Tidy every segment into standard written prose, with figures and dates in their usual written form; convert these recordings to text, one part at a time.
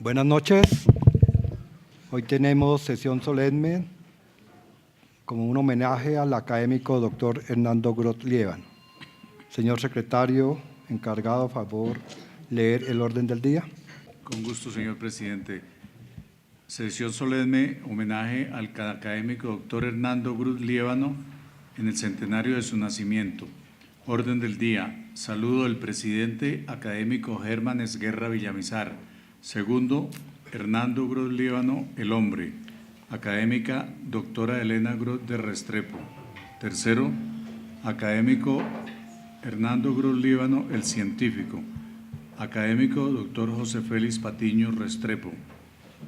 Buenas noches. Hoy tenemos sesión solemne como un homenaje al académico doctor Hernando Groth Liévano. Señor secretario, encargado, a favor, leer el orden del día. Con gusto, señor presidente. Sesión solemne, homenaje al académico doctor Hernando Groth Liévano en el centenario de su nacimiento. Orden del día. Saludo del presidente académico Germán Esguerra Villamizar. Segundo, Hernando Groth Liévano, el hombre. Académica doctora Elena Groth de Restrepo. Tercero, académico Hernando Groth Liévano, el científico. Académico doctor José Félix Patiño Restrepo.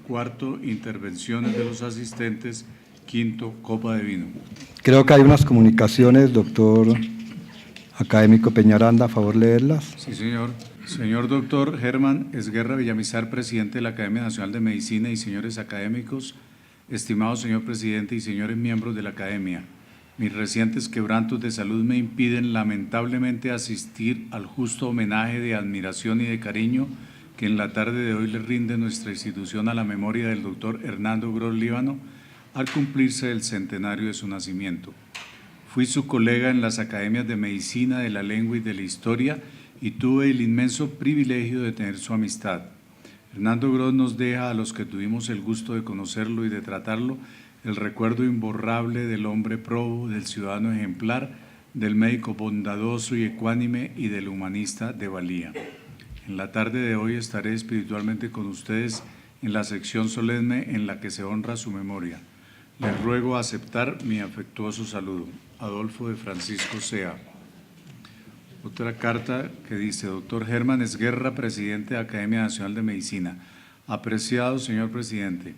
Cuarto, intervenciones de los asistentes. Quinto, copa de vino. Creo que hay unas comunicaciones, doctor académico Peñaranda, a favor leerlas. Sí, señor. Señor doctor Germán Esguerra Villamizar, presidente de la Academia Nacional de Medicina, y señores académicos, estimado señor presidente y señores miembros de la Academia, mis recientes quebrantos de salud me impiden lamentablemente asistir al justo homenaje de admiración y de cariño que en la tarde de hoy le rinde nuestra institución a la memoria del doctor Hernando Groth Liévano al cumplirse el centenario de su nacimiento. Fui su colega en las academias de Medicina, de la Lengua y de la Historia y tuve el inmenso privilegio de tener su amistad. Hernando Groth nos deja a los que tuvimos el gusto de conocerlo y de tratarlo el recuerdo imborrable del hombre probo, del ciudadano ejemplar, del médico bondadoso y ecuánime y del humanista de valía. En la tarde de hoy estaré espiritualmente con ustedes en la sección solemne en la que se honra su memoria. Les ruego aceptar mi afectuoso saludo. Adolfo de Francisco Sea. Otra carta que dice: doctor Germán Esguerra, presidente de Academia Nacional de Medicina. Apreciado señor presidente,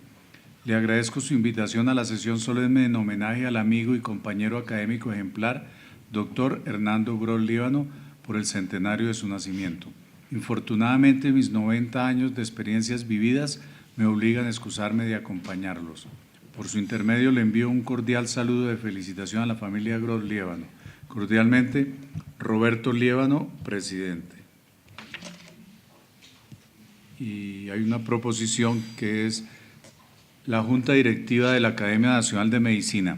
le agradezco su invitación a la sesión solemne en homenaje al amigo y compañero académico ejemplar, doctor Hernando Groth Liévano, por el centenario de su nacimiento. Infortunadamente, mis 90 años de experiencias vividas me obligan a excusarme de acompañarlos. Por su intermedio le envío un cordial saludo de felicitación a la familia Groth Liévano. Cordialmente, Roberto Liévano, presidente. Y hay una proposición que es: la Junta Directiva de la Academia Nacional de Medicina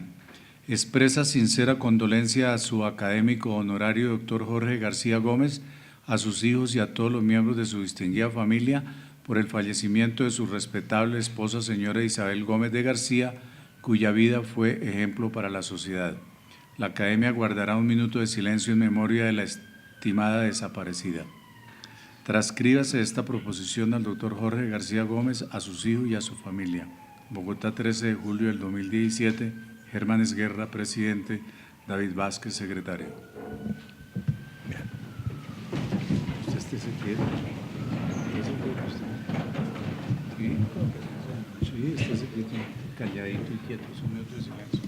expresa sincera condolencia a su académico honorario doctor Jorge García Gómez, a sus hijos y a todos los miembros de su distinguida familia por el fallecimiento de su respetable esposa señora Isabel Gómez de García, cuya vida fue ejemplo para la sociedad. La Academia guardará un minuto de silencio en memoria de la estimada desaparecida. Transcríbase esta proposición al doctor Jorge García Gómez, a sus hijos y a su familia. Bogotá, 13 de julio del 2017, Germán Esguerra, presidente, David Vázquez, secretario. ¿Usted esté quieto? Sí, esté quieto, calladito y quieto, es un minuto de silencio.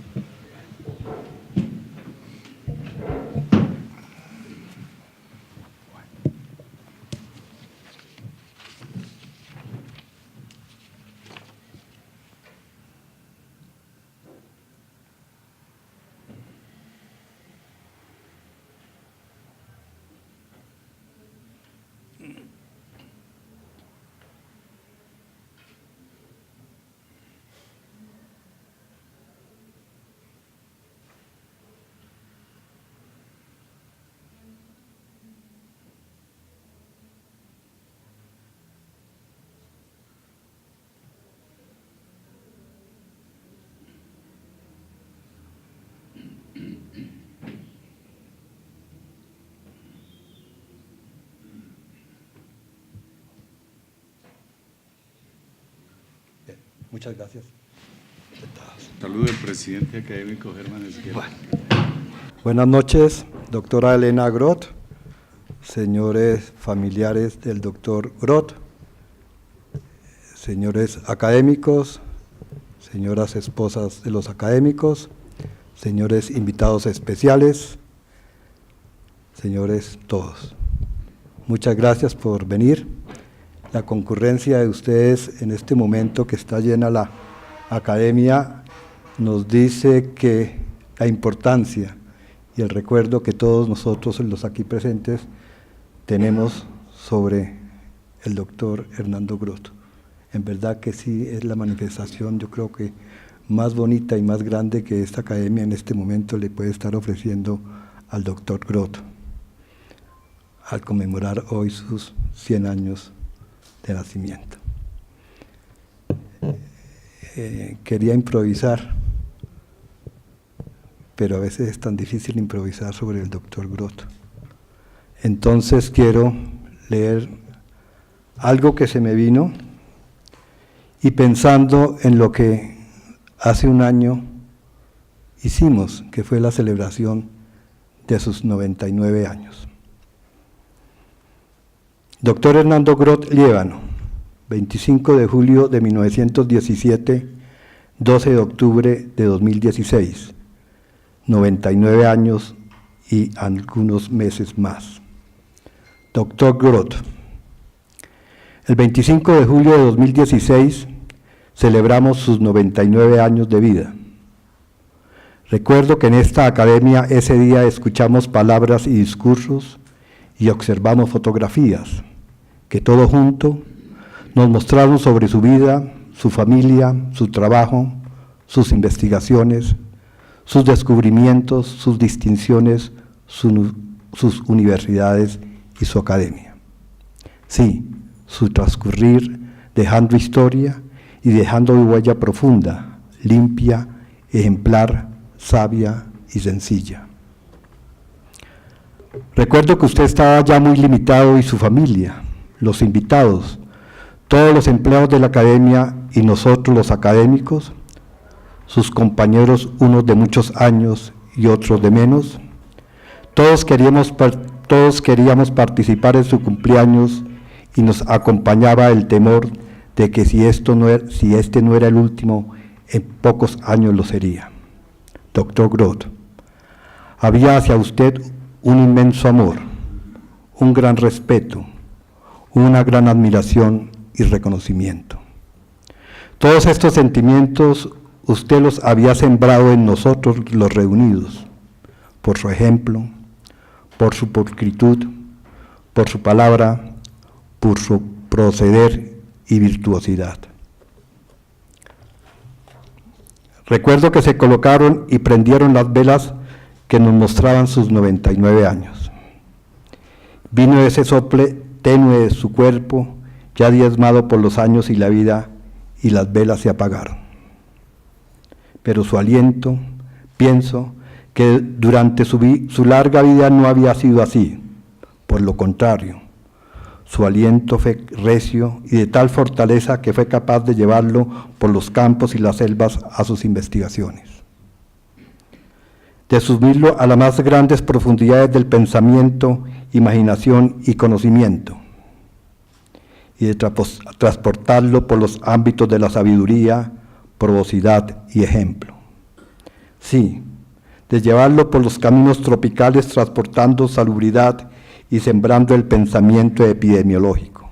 Muchas gracias. Saludo del presidente académico Germán Esguerra. Buenas noches, doctora Elena Groth, señores familiares del doctor Groth, señores académicos, señoras esposas de los académicos, señores invitados especiales, señores todos. Muchas gracias por venir. La concurrencia de ustedes en este momento que está llena la academia nos dice que la importancia y el recuerdo que todos nosotros, los aquí presentes, tenemos sobre el doctor Hernando Groth. En verdad que sí, es la manifestación, yo creo que más bonita y más grande que esta academia en este momento le puede estar ofreciendo al doctor Groth, al conmemorar hoy sus 100 años de nacimiento. Quería improvisar, pero a veces es tan difícil improvisar sobre el doctor Groth. Entonces quiero leer algo que se me vino y pensando en lo que hace un año hicimos, que fue la celebración de sus 99 años. Doctor Hernando Groth Liévano, 25 de julio de 1917, 12 de octubre de 2016, 99 años y algunos meses más. Doctor Groth, el 25 de julio de 2016 celebramos sus 99 años de vida. Recuerdo que en esta academia ese día escuchamos palabras y discursos y observamos fotografías, que todo junto nos mostraron sobre su vida, su familia, su trabajo, sus investigaciones, sus descubrimientos, sus distinciones, sus universidades y su academia. Sí, su transcurrir dejando historia y dejando huella profunda, limpia, ejemplar, sabia y sencilla. Recuerdo que usted estaba ya muy limitado y su familia, los invitados, todos los empleados de la academia y nosotros los académicos, sus compañeros, unos de muchos años y otros de menos, todos queríamos participar en su cumpleaños y nos acompañaba el temor de que si este no era el último, en pocos años lo sería. Doctor Groth, había hacia usted un inmenso amor, un gran respeto, una gran admiración y reconocimiento. Todos estos sentimientos usted los había sembrado en nosotros los reunidos, por su ejemplo, por su pulcritud, por su palabra, por su proceder y virtuosidad. Recuerdo que se colocaron y prendieron las velas que nos mostraban sus 99 años. Vino ese sople tenue de su cuerpo, ya diezmado por los años y la vida, y las velas se apagaron. Pero su aliento, pienso, que durante su larga vida no había sido así, por lo contrario, su aliento fue recio y de tal fortaleza que fue capaz de llevarlo por los campos y las selvas a sus investigaciones. De subirlo a las más grandes profundidades del pensamiento, imaginación y conocimiento, y de transportarlo por los ámbitos de la sabiduría, probosidad y ejemplo. Sí, de llevarlo por los caminos tropicales transportando salubridad y sembrando el pensamiento epidemiológico.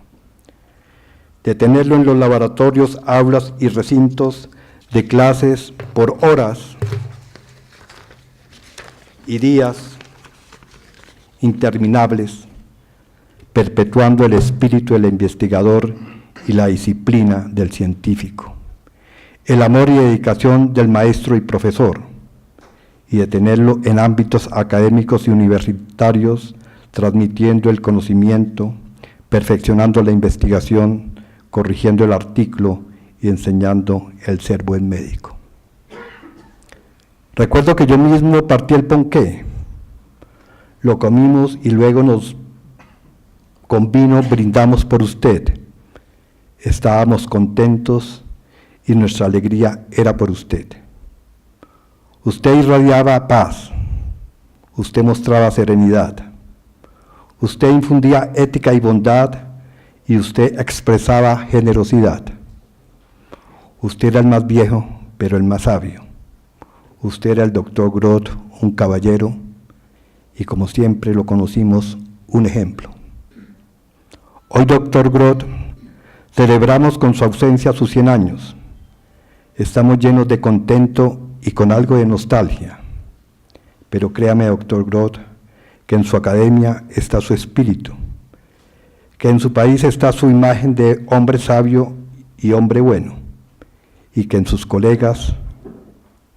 De tenerlo en los laboratorios, aulas y recintos de clases por horas y días interminables, perpetuando el espíritu del investigador y la disciplina del científico, el amor y dedicación del maestro y profesor, y de tenerlo en ámbitos académicos y universitarios, transmitiendo el conocimiento, perfeccionando la investigación, corrigiendo el artículo y enseñando el ser buen médico. Recuerdo que yo mismo partí el ponqué, lo comimos y luego con vino brindamos por usted. Estábamos contentos y nuestra alegría era por usted. Usted irradiaba paz, usted mostraba serenidad, usted infundía ética y bondad y usted expresaba generosidad. Usted era el más viejo, pero el más sabio. Usted era el doctor Groth, un caballero, y como siempre lo conocimos, un ejemplo. Hoy, doctor Groth, celebramos con su ausencia sus 100 años. Estamos llenos de contento y con algo de nostalgia. Pero créame, doctor Groth, que en su academia está su espíritu, que en su país está su imagen de hombre sabio y hombre bueno, y que en sus colegas,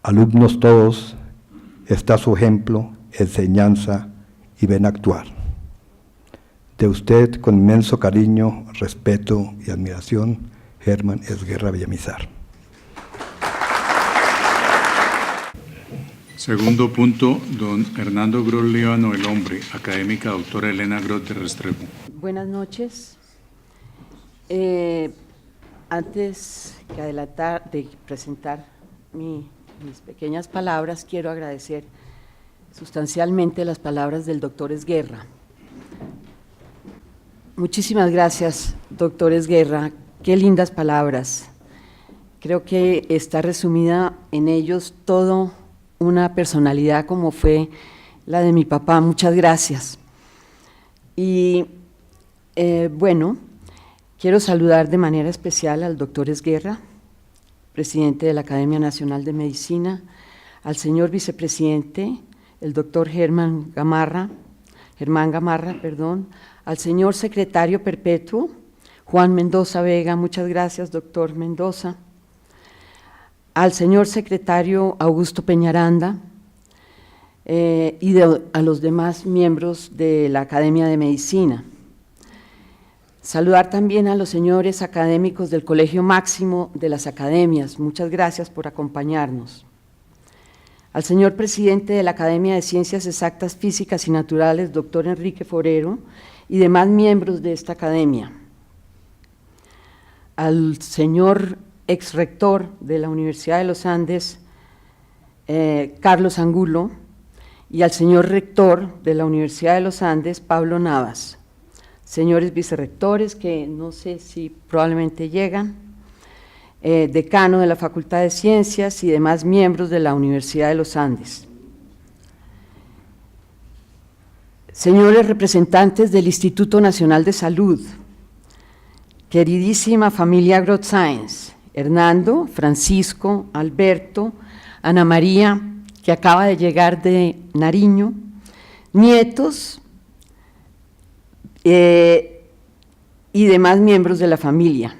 alumnos todos, está su ejemplo, enseñanza y buen actuar. De usted, con inmenso cariño, respeto y admiración, Germán Esguerra Villamizar. Segundo punto, don Hernando Grot Líbano, el hombre, académica doctora Elena Grot de Restrepo. Buenas noches. Antes de presentar mis pequeñas palabras, quiero agradecer sustancialmente las palabras del doctor Esguerra. Muchísimas gracias, doctor Esguerra, qué lindas palabras. Creo que está resumida en ellos toda una personalidad como fue la de mi papá. Muchas gracias. Y bueno, quiero saludar de manera especial al doctor Esguerra, presidente de la Academia Nacional de Medicina, al señor vicepresidente, el doctor Germán Gamarra, al señor secretario perpetuo, Juan Mendoza Vega, muchas gracias, doctor Mendoza, al señor secretario Augusto Peñaranda a los demás miembros de la Academia de Medicina. Saludar también a los señores académicos del Colegio Máximo de las Academias, muchas gracias por acompañarnos. Al señor presidente de la Academia de Ciencias Exactas, Físicas y Naturales, doctor Enrique Forero, y demás miembros de esta academia. Al señor exrector de la Universidad de los Andes, Carlos Angulo, y al señor rector de la Universidad de los Andes, Pablo Navas. Señores vicerrectores, que no sé si probablemente llegan, decano de la Facultad de Ciencias y demás miembros de la Universidad de los Andes. Señores representantes del Instituto Nacional de Salud, queridísima familia Grot Sáenz, Hernando, Francisco, Alberto, Ana María, que acaba de llegar de Nariño, nietos, y demás miembros de la familia.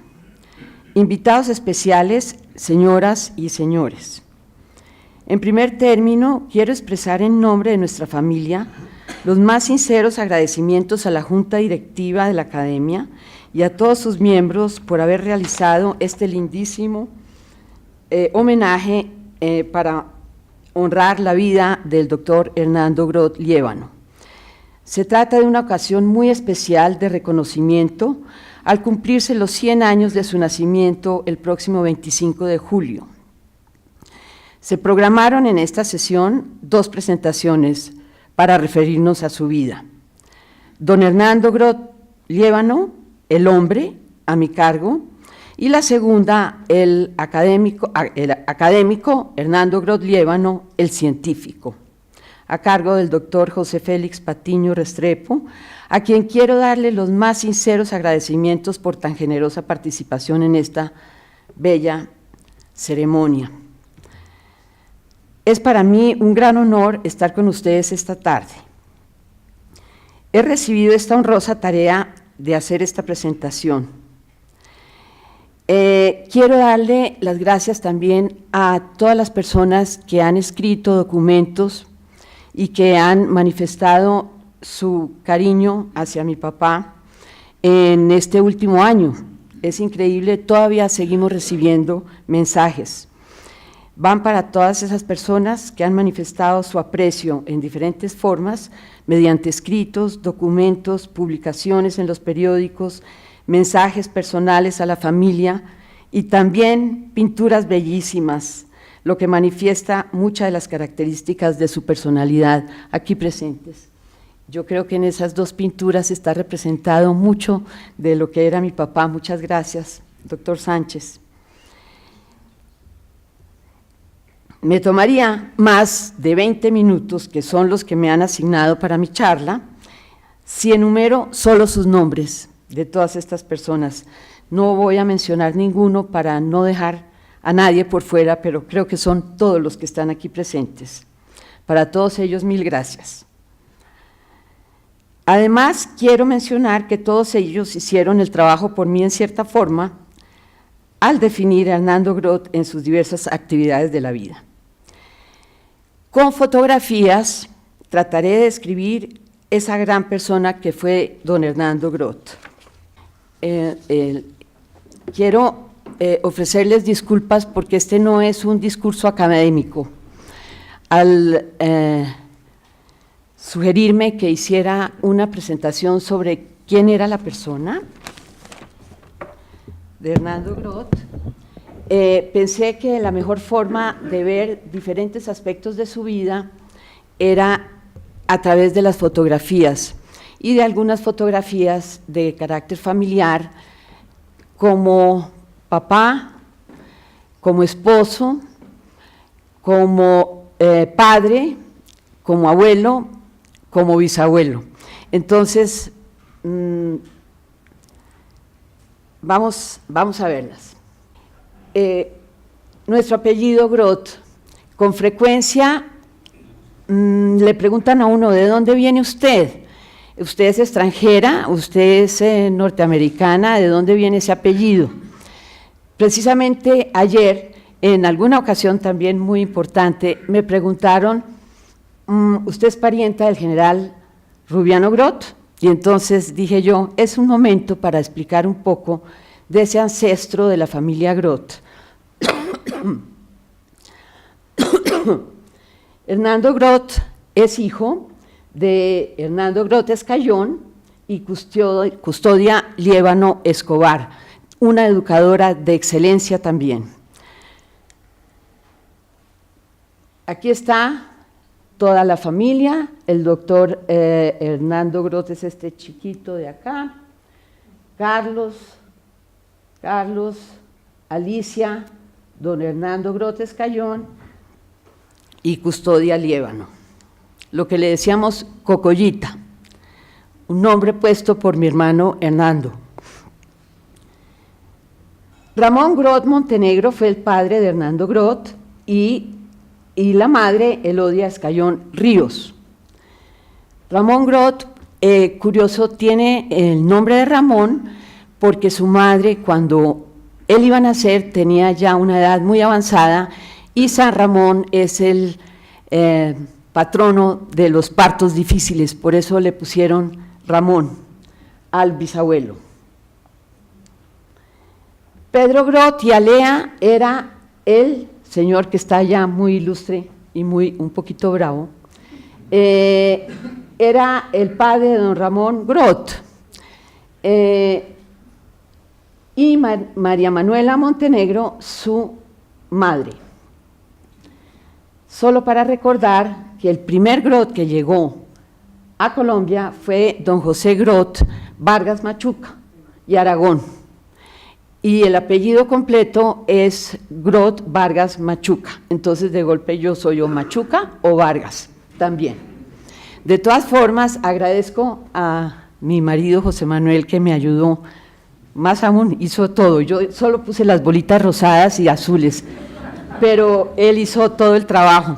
Invitados especiales, señoras y señores. En primer término, quiero expresar en nombre de nuestra familia los más sinceros agradecimientos a la Junta Directiva de la Academia y a todos sus miembros por haber realizado este lindísimo homenaje para honrar la vida del doctor Hernando Grot Líbano. Se trata de una ocasión muy especial de reconocimiento al cumplirse los 100 años de su nacimiento el próximo 25 de julio. Se programaron en esta sesión 2 presentaciones para referirnos a su vida. Don Hernando Grot Líbano, el hombre, a mi cargo, y la segunda, el académico Hernando Grot Líbano, el científico, a cargo del doctor José Félix Patiño Restrepo, a quien quiero darle los más sinceros agradecimientos por tan generosa participación en esta bella ceremonia. Es para mí un gran honor estar con ustedes esta tarde. He recibido esta honrosa tarea de hacer esta presentación. Quiero darle las gracias también a todas las personas que han escrito documentos y que han manifestado su cariño hacia mi papá en este último año. Es increíble, todavía seguimos recibiendo mensajes. Van para todas esas personas que han manifestado su aprecio en diferentes formas, mediante escritos, documentos, publicaciones en los periódicos, mensajes personales a la familia y también pinturas bellísimas, lo que manifiesta muchas de las características de su personalidad aquí presentes. Yo creo que en esas 2 pinturas está representado mucho de lo que era mi papá. Muchas gracias, doctor Sánchez. Me tomaría más de 20 minutos, que son los que me han asignado para mi charla, si enumero solo sus nombres de todas estas personas. No voy a mencionar ninguno para no dejar a nadie por fuera, pero creo que son todos los que están aquí presentes. Para todos ellos, mil gracias. Además, quiero mencionar que todos ellos hicieron el trabajo por mí en cierta forma, al definir a Hernando Groth en sus diversas actividades de la vida. Con fotografías trataré de describir esa gran persona que fue don Hernando Groth. Quiero ofrecerles disculpas porque este no es un discurso académico. Al sugerirme que hiciera una presentación sobre quién era la persona de Hernando Groth, pensé que la mejor forma de ver diferentes aspectos de su vida era a través de las fotografías y de algunas fotografías de carácter familiar, como papá, como esposo, como padre, como abuelo, como bisabuelo. Entonces, vamos a verlas. Nuestro apellido Groth, con frecuencia le preguntan a uno, ¿de dónde viene usted? ¿Usted es extranjera? ¿Usted es norteamericana? ¿De dónde viene ese apellido? Precisamente ayer, en alguna ocasión también muy importante, me preguntaron, ¿usted es parienta del general Rubiano Groth? Y entonces dije yo, es un momento para explicar un poco de ese ancestro de la familia Groth. Hernando Groth es hijo de Hernando Groth Escayón y Custodia Liévano Escobar, una educadora de excelencia también. Aquí está toda la familia, el doctor Hernando Groth es este chiquito de acá, Carlos, Alicia, don Hernando Groth Escayón y Custodia Liévano, lo que le decíamos Cocollita, un nombre puesto por mi hermano Hernando. Ramón Groth Montenegro fue el padre de Hernando Groth y la madre Elodia Escayón Ríos. Ramón Groth, curioso, tiene el nombre de Ramón porque su madre, cuando él iba a nacer, tenía ya una edad muy avanzada y San Ramón es el patrono de los partos difíciles, por eso le pusieron Ramón al bisabuelo. Pedro Groth y Alea era el señor que está allá muy ilustre y un poquito bravo, era el padre de don Ramón Groth, y María Manuela Montenegro, su madre. Solo para recordar que el primer Groth que llegó a Colombia fue don José Groth Vargas Machuca y Aragón, y el apellido completo es Groth Vargas Machuca, entonces de golpe yo soy o Machuca o Vargas también. De todas formas, agradezco a mi marido José Manuel que me ayudó, más aún hizo todo, yo solo puse las bolitas rosadas y azules, pero él hizo todo el trabajo.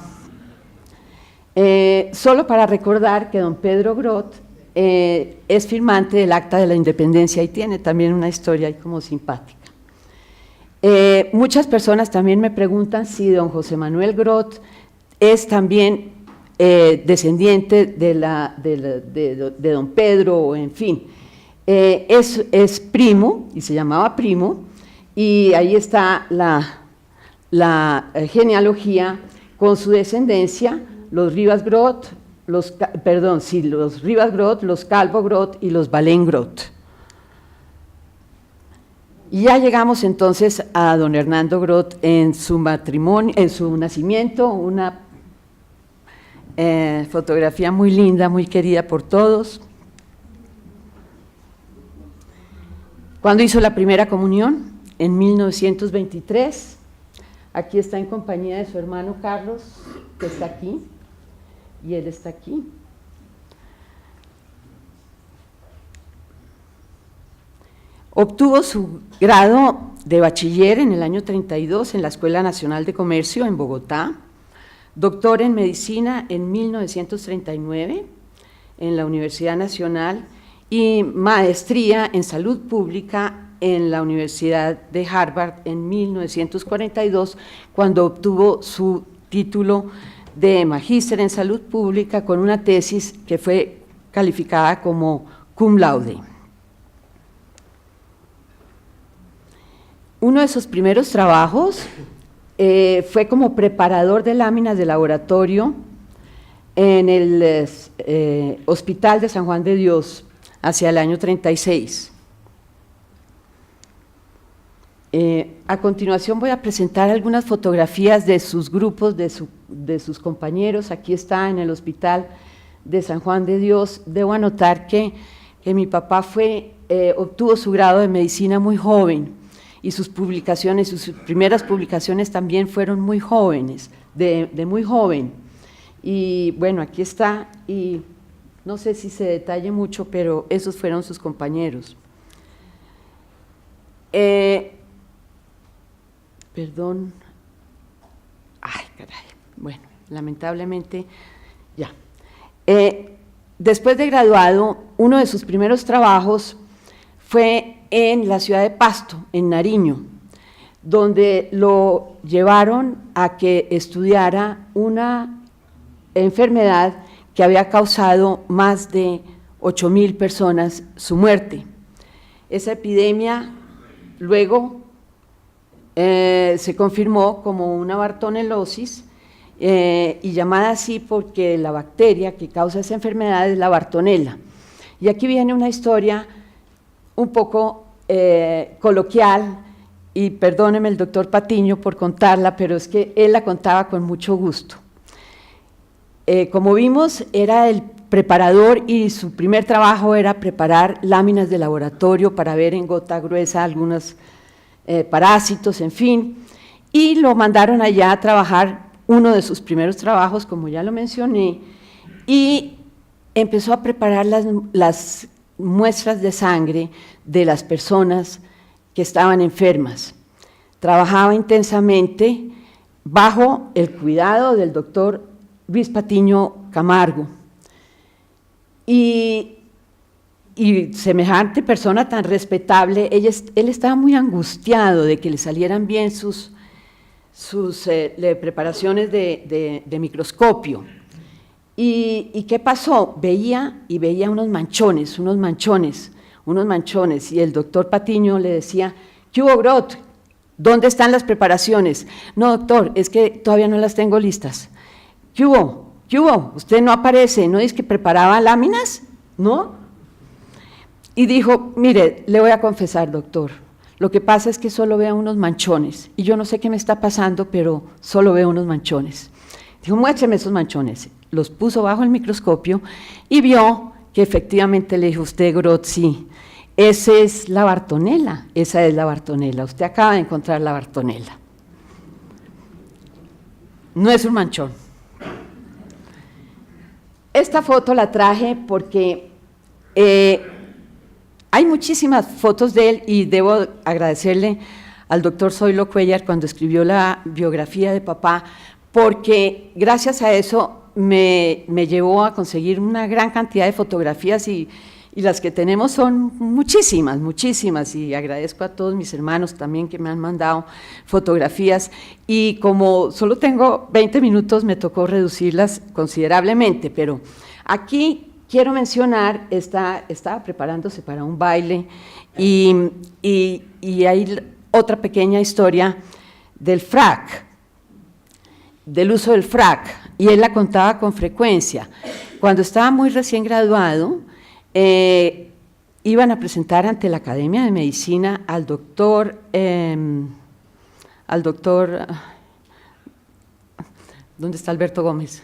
Solo para recordar que don Pedro Groth es firmante del Acta de la Independencia y tiene también una historia ahí como simpática. Muchas personas también me preguntan si don José Manuel Groth es también descendiente de don Pedro, o en fin. Es primo, y se llamaba primo, y ahí está la genealogía con su descendencia, los Rivas Groth, los Rivas Groth, los Calvo Groth y los Balén Groth. Y ya llegamos entonces a don Hernando Groth en su matrimonio, en su nacimiento, una fotografía muy linda, muy querida por todos. Cuando hizo la primera comunión, en 1923, aquí está en compañía de su hermano Carlos, que está aquí, y él está aquí. Obtuvo su grado de bachiller en el año 32 en la Escuela Nacional de Comercio en Bogotá, doctor en medicina en 1939 en la Universidad Nacional y maestría en salud pública en la Universidad de Harvard en 1942, cuando obtuvo su título de magíster en salud pública con una tesis que fue calificada como cum laude. Uno de sus primeros trabajos fue como preparador de láminas de laboratorio en el Hospital de San Juan de Dios hacia el año 36. A continuación voy a presentar algunas fotografías de sus grupos, de sus compañeros. Aquí está en el Hospital de San Juan de Dios. Debo anotar que mi papá obtuvo su grado de medicina muy joven, y sus publicaciones, sus primeras publicaciones también fueron muy jóvenes, de muy joven. Y bueno, aquí está, y no sé si se detalle mucho, pero esos fueron sus compañeros. Perdón. Ay, caray. Bueno, lamentablemente, ya. Después de graduado, uno de sus primeros trabajos fue en la ciudad de Pasto, en Nariño, donde lo llevaron a que estudiara una enfermedad que había causado más de 8.000 personas su muerte. Esa epidemia luego se confirmó como una bartonelosis, y llamada así porque la bacteria que causa esa enfermedad es la bartonela. Y aquí viene una historia un poco coloquial, y perdóneme el doctor Patiño por contarla, pero es que él la contaba con mucho gusto. Como vimos, era el preparador y su primer trabajo era preparar láminas de laboratorio para ver en gota gruesa algunos parásitos, en fin, y lo mandaron allá a trabajar, uno de sus primeros trabajos, como ya lo mencioné, y empezó a preparar las muestras de sangre de las personas que estaban enfermas. Trabajaba intensamente bajo el cuidado del doctor Luis Patiño Camargo, y semejante persona tan respetable, él estaba muy angustiado de que le salieran bien sus preparaciones de microscopio. ¿Y qué pasó? Veía unos manchones, y el doctor Patiño le decía: ¿qué hubo, Grot? ¿Dónde están las preparaciones? No, doctor, es que todavía no las tengo listas. ¿Qué hubo? ¿Qué hubo? Usted no aparece, ¿no es que preparaba láminas? ¿No? Y dijo: mire, le voy a confesar, doctor, lo que pasa es que solo veo unos manchones, y yo no sé qué me está pasando, pero solo veo unos manchones. Dijo: muéstrame esos manchones. Los puso bajo el microscopio y vio que efectivamente, le dijo: usted, Grot, sí, esa es la bartonela, usted acaba de encontrar la bartonela. No es un manchón. Esta foto la traje porque hay muchísimas fotos de él, y debo agradecerle al doctor Zoilo Cuellar cuando escribió la biografía de papá, porque gracias a eso me llevó a conseguir una gran cantidad de fotografías, y las que tenemos son muchísimas, y agradezco a todos mis hermanos también que me han mandado fotografías, y como solo tengo 20 minutos me tocó reducirlas considerablemente, pero aquí quiero mencionar, estaba preparándose para un baile, y hay otra pequeña historia del frac, del uso del frac, y él la contaba con frecuencia. Cuando estaba muy recién graduado, iban a presentar ante la Academia de Medicina al doctor, ¿dónde está Alberto Gómez?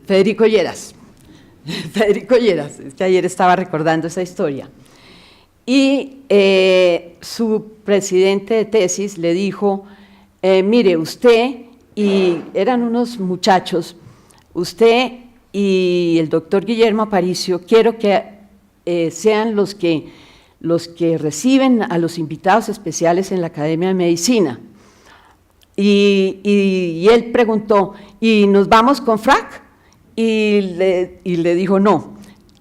Federico Lleras. Federico Lleras, es que ayer estaba recordando esa historia. Y su presidente de tesis le dijo: mire, usted, y eran unos muchachos, usted y el doctor Guillermo Aparicio, quiero que sean los que reciben a los invitados especiales en la Academia de Medicina. Y él preguntó: ¿y nos vamos con frac? Y le dijo: no,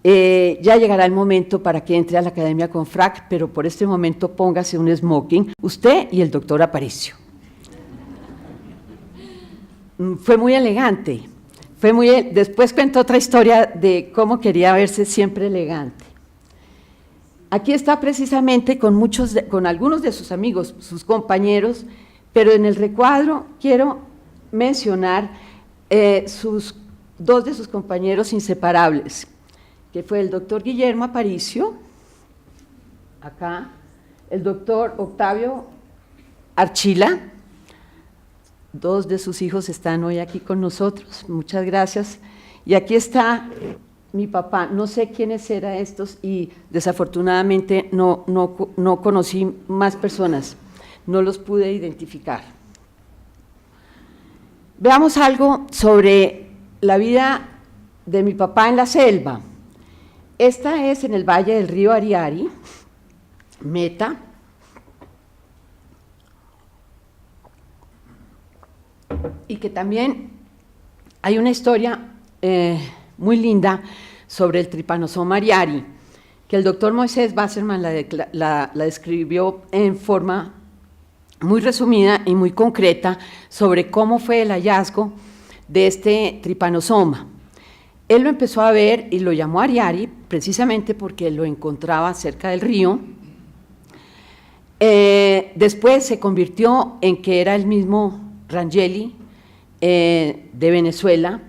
Ya llegará el momento para que entre a la academia con frac, pero por este momento póngase un smoking, usted y el doctor Aparicio. Fue muy elegante, después cuento otra historia de cómo quería verse siempre elegante. Aquí está precisamente con algunos de sus amigos, sus compañeros, pero en el recuadro quiero mencionar dos de sus compañeros inseparables, que fue el doctor Guillermo Aparicio, acá, el doctor Octavio Archila. Dos de sus hijos están hoy aquí con nosotros, muchas gracias. Y aquí está mi papá, no sé quiénes eran estos y desafortunadamente no conocí más personas, no los pude identificar. Veamos algo sobre la vida de mi papá en la selva. Esta es en el valle del río Ariari, Meta. Y que también hay una historia muy linda sobre el Trypanosoma ariari, que el doctor Moisés Wasserman la describió en forma muy resumida y muy concreta sobre cómo fue el hallazgo de este Trypanosoma. Él lo empezó a ver y lo llamó Ariari precisamente porque lo encontraba cerca del río. Después se convirtió en que era el mismo Rangeli de Venezuela,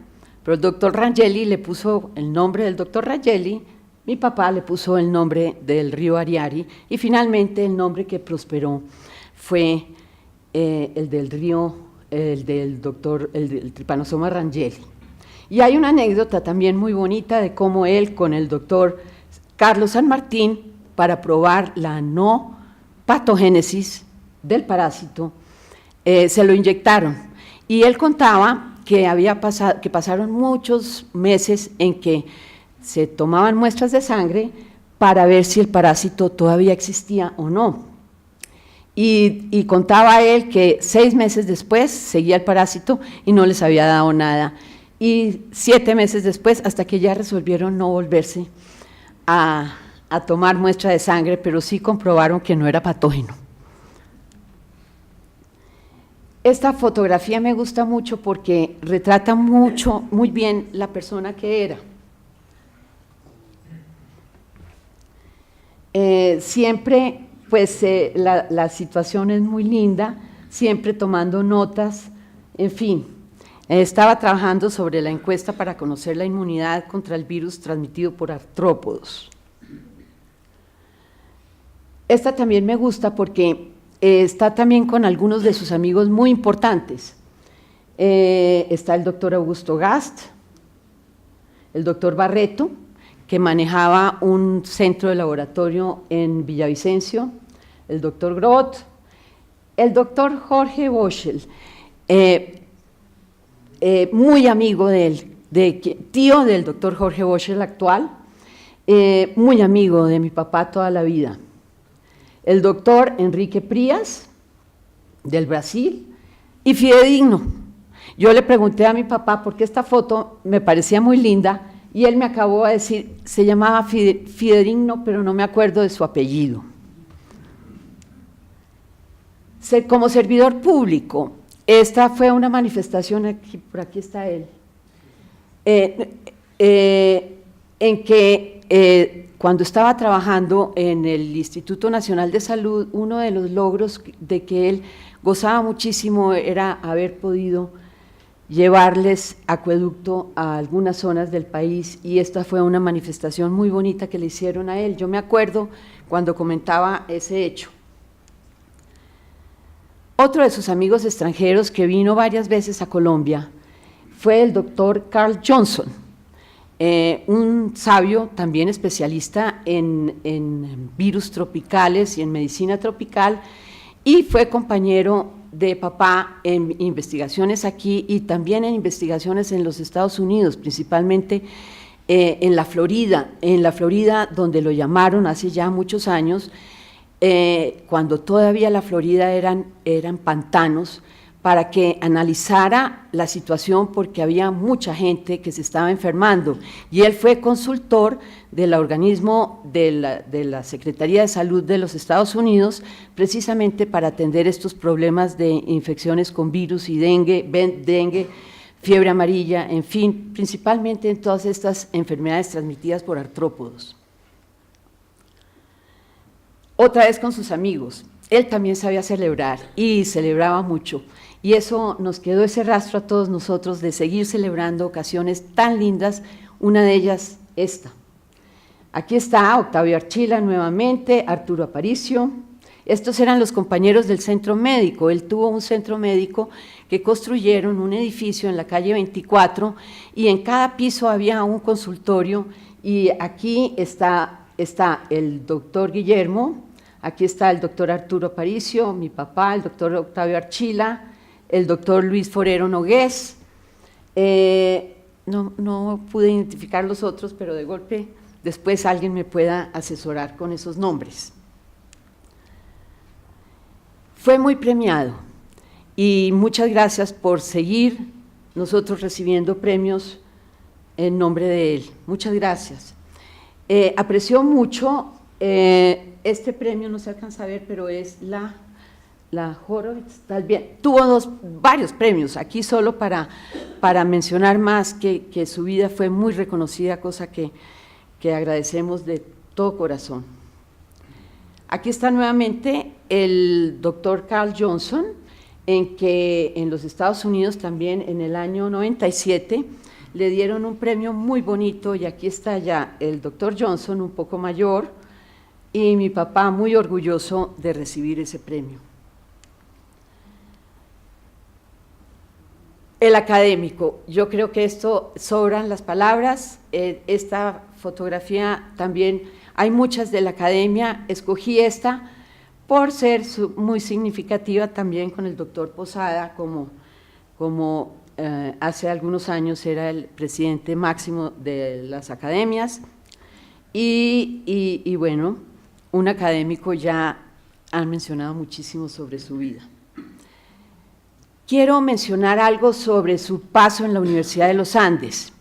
pero el doctor Rangeli le puso el nombre del doctor Rangeli, mi papá le puso el nombre del río Ariari y finalmente el nombre que prosperó fue el del río, el del Trypanosoma Rangeli. Y hay una anécdota también muy bonita de cómo él con el doctor Carlos San Martín, para probar la no patogénesis del parásito, se lo inyectaron. Y él contaba que pasaron muchos meses en que se tomaban muestras de sangre para ver si el parásito todavía existía o no. Y contaba él que 6 meses después seguía el parásito y no les había dado nada. Y 7 meses después, hasta que ya resolvieron no volverse a tomar muestra de sangre, pero sí comprobaron que no era patógeno. Esta fotografía me gusta mucho porque retrata muy bien la persona que era. Siempre, pues, la situación es muy linda, siempre tomando notas, en fin. Estaba trabajando sobre la encuesta para conocer la inmunidad contra el virus transmitido por artrópodos. Esta también me gusta porque está también con algunos de sus amigos muy importantes. Está el doctor Augusto Gast, el doctor Barreto, que manejaba un centro de laboratorio en Villavicencio, el doctor Groth, el doctor Jorge Boschel, muy amigo de él, tío del doctor Jorge Boschel actual, muy amigo de mi papá toda la vida. El doctor Enrique Prías, del Brasil, y fidedigno. Yo le pregunté a mi papá por qué esta foto me parecía muy linda, y él me acabó de decir, se llamaba fidedigno, pero no me acuerdo de su apellido. Como servidor público, esta fue una manifestación, por aquí está él, en que cuando estaba trabajando en el Instituto Nacional de Salud, uno de los logros de que él gozaba muchísimo era haber podido llevarles acueducto a algunas zonas del país, y esta fue una manifestación muy bonita que le hicieron a él. Yo me acuerdo cuando comentaba ese hecho. Otro de sus amigos extranjeros que vino varias veces a Colombia fue el doctor Carl Johnson, un sabio también especialista en virus tropicales y en medicina tropical, y fue compañero de papá en investigaciones aquí y también en investigaciones en los Estados Unidos, principalmente en la Florida, donde lo llamaron hace ya muchos años, cuando todavía la Florida eran pantanos, para que analizara la situación porque había mucha gente que se estaba enfermando y él fue consultor del organismo de la Secretaría de Salud de los Estados Unidos precisamente para atender estos problemas de infecciones con virus y dengue, fiebre amarilla, en fin, principalmente en todas estas enfermedades transmitidas por artrópodos. Otra vez con sus amigos, él también sabía celebrar y celebraba mucho. Y eso nos quedó ese rastro a todos nosotros de seguir celebrando ocasiones tan lindas, una de ellas esta. Aquí está Octavio Archila nuevamente, Arturo Aparicio. Estos eran los compañeros del centro médico. Él tuvo un centro médico que construyeron un edificio en la calle 24 y en cada piso había un consultorio y aquí está el doctor Guillermo, aquí está el doctor Arturo Aparicio, mi papá, el doctor Octavio Archila, el doctor Luis Forero Nogués, no pude identificar los otros, pero de golpe después alguien me pueda asesorar con esos nombres. Fue muy premiado y muchas gracias por seguir nosotros recibiendo premios en nombre de él. Muchas gracias. Apreció mucho este premio, no se alcanza a ver, pero es la Horowitz, tal bien, tuvo varios premios, aquí solo para mencionar más que su vida fue muy reconocida, cosa que agradecemos de todo corazón. Aquí está nuevamente el doctor Carl Johnson, en los Estados Unidos también en el año 97 le dieron un premio muy bonito y aquí está ya el doctor Johnson un poco mayor y mi papá muy orgulloso de recibir ese premio. El académico, yo creo que esto sobran las palabras, esta fotografía también, hay muchas de la academia, escogí esta por ser muy significativa también con el doctor Posada, como hace algunos años era el presidente máximo de las academias, y bueno, un académico ya han mencionado muchísimo sobre su vida. Quiero mencionar algo sobre su paso en la Universidad de los Andes.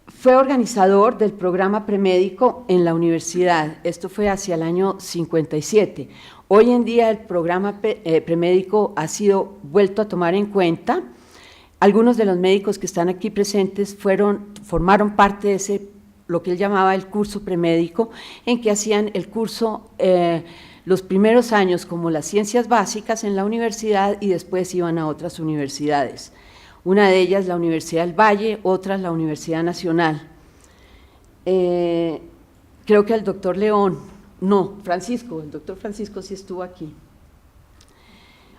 Fue organizador del programa premédico en la universidad, esto fue hacia el año 57. Hoy en día el programa premédico ha sido vuelto a tomar en cuenta. Algunos de los médicos que están aquí presentes formaron parte de ese, lo que él llamaba el curso premédico, en que hacían el curso los primeros años como las ciencias básicas en la universidad y después iban a otras universidades. Una de ellas la Universidad del Valle, otra la Universidad Nacional. Creo que el doctor León, no, Francisco, el doctor Francisco sí estuvo aquí.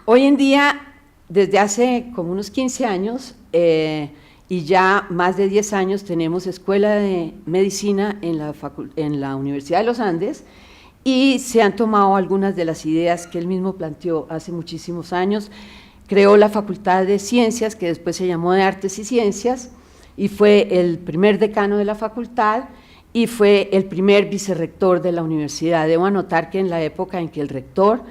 Hoy en día, desde hace como unos 15 años y ya más de 10 años tenemos Escuela de Medicina en la Universidad de los Andes y se han tomado algunas de las ideas que él mismo planteó hace muchísimos años. Creó la Facultad de Ciencias, que después se llamó de Artes y Ciencias, y fue el primer decano de la facultad y fue el primer vicerrector de la universidad. Debo anotar que en la época en que el rector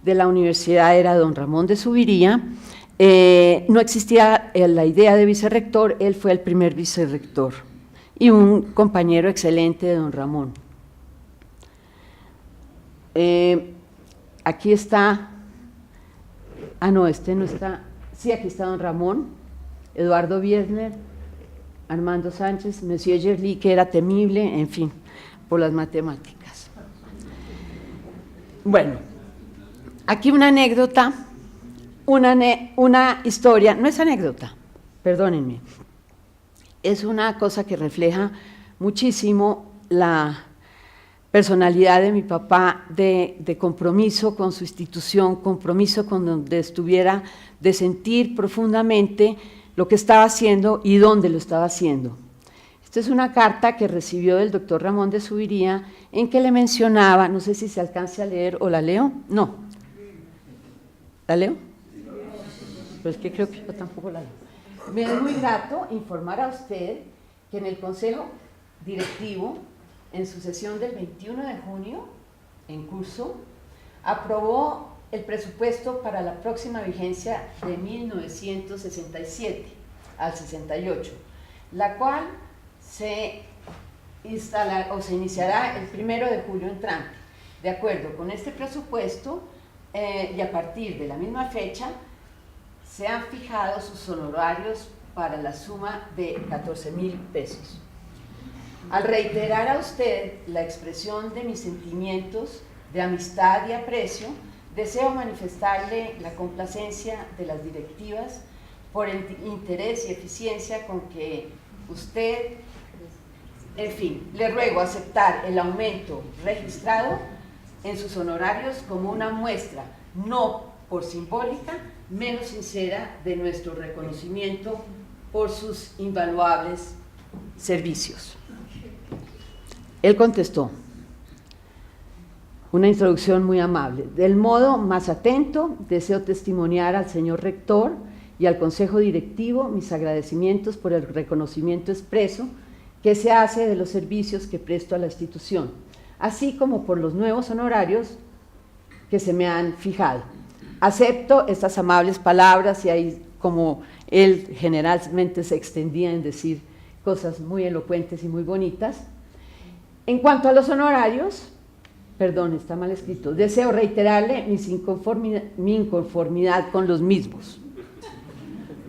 de la universidad era don Ramón de Subiría, no existía la idea de vicerrector, él fue el primer vicerrector y un compañero excelente de don Ramón. Aquí está, no, este no está, sí, aquí está don Ramón, Eduardo Biesner, Armando Sánchez, Monsieur Gerli, que era temible, en fin, por las matemáticas. Bueno, aquí una anécdota, una historia, no es anécdota, perdónenme, es una cosa que refleja muchísimo la personalidad de mi papá, de compromiso con su institución, compromiso con donde estuviera, de sentir profundamente lo que estaba haciendo y dónde lo estaba haciendo. Esta es una carta que recibió del doctor Ramón de Subiría, en que le mencionaba, no sé si se alcance a leer, ¿o la leo? No. ¿La leo? Pues que creo que yo tampoco la leo. Me es muy grato informar a usted que en el Consejo Directivo, en su sesión del 21 de junio, en curso, aprobó el presupuesto para la próxima vigencia de 1967 al 68, la cual se iniciará el 1 de julio entrante. De acuerdo con este presupuesto, y a partir de la misma fecha, se han fijado sus honorarios para la suma de 14.000 pesos. Al reiterar a usted la expresión de mis sentimientos de amistad y aprecio, deseo manifestarle la complacencia de las directivas por el interés y eficiencia con que usted, en fin, le ruego aceptar el aumento registrado en sus honorarios como una muestra, no por simbólica, menos sincera de nuestro reconocimiento por sus invaluables servicios. Él contestó, una introducción muy amable. Del modo más atento, deseo testimoniar al señor rector y al consejo directivo mis agradecimientos por el reconocimiento expreso que se hace de los servicios que presto a la institución, así como por los nuevos honorarios que se me han fijado. Acepto estas amables palabras, y ahí, como él generalmente se extendía en decir cosas muy elocuentes y muy bonitas. En cuanto a los honorarios, perdón, está mal escrito, deseo reiterarle mi inconformidad con los mismos,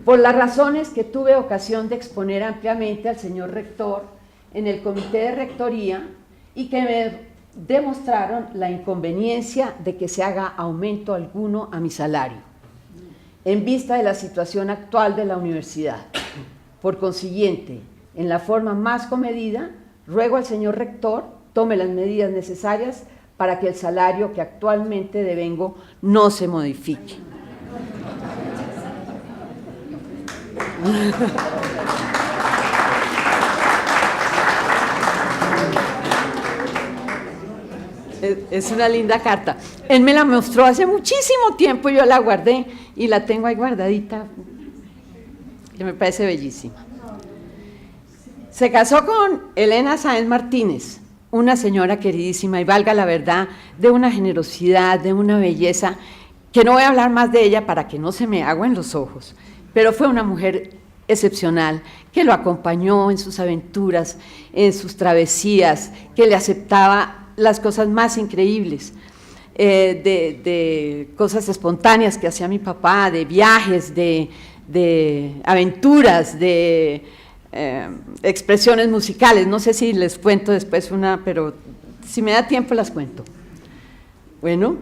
por las razones que tuve ocasión de exponer ampliamente al señor rector en el comité de rectoría y que me demostraron la inconveniencia de que se haga aumento alguno a mi salario, en vista de la situación actual de la universidad. Por consiguiente, en la forma más comedida, ruego al señor rector tome las medidas necesarias para que el salario que actualmente devengo no se modifique. Es una linda carta. Él me la mostró hace muchísimo tiempo, yo la guardé y la tengo ahí guardadita, que me parece bellísima. Se casó con Elena Sáenz Martínez, una señora queridísima y, valga la verdad, de una generosidad, de una belleza, que no voy a hablar más de ella para que no se me agüen los ojos, pero fue una mujer excepcional, que lo acompañó en sus aventuras, en sus travesías, que le aceptaba las cosas más increíbles, de cosas espontáneas que hacía mi papá, de viajes, de aventuras, de expresiones musicales. No sé si les cuento después una, pero si me da tiempo las cuento. Bueno,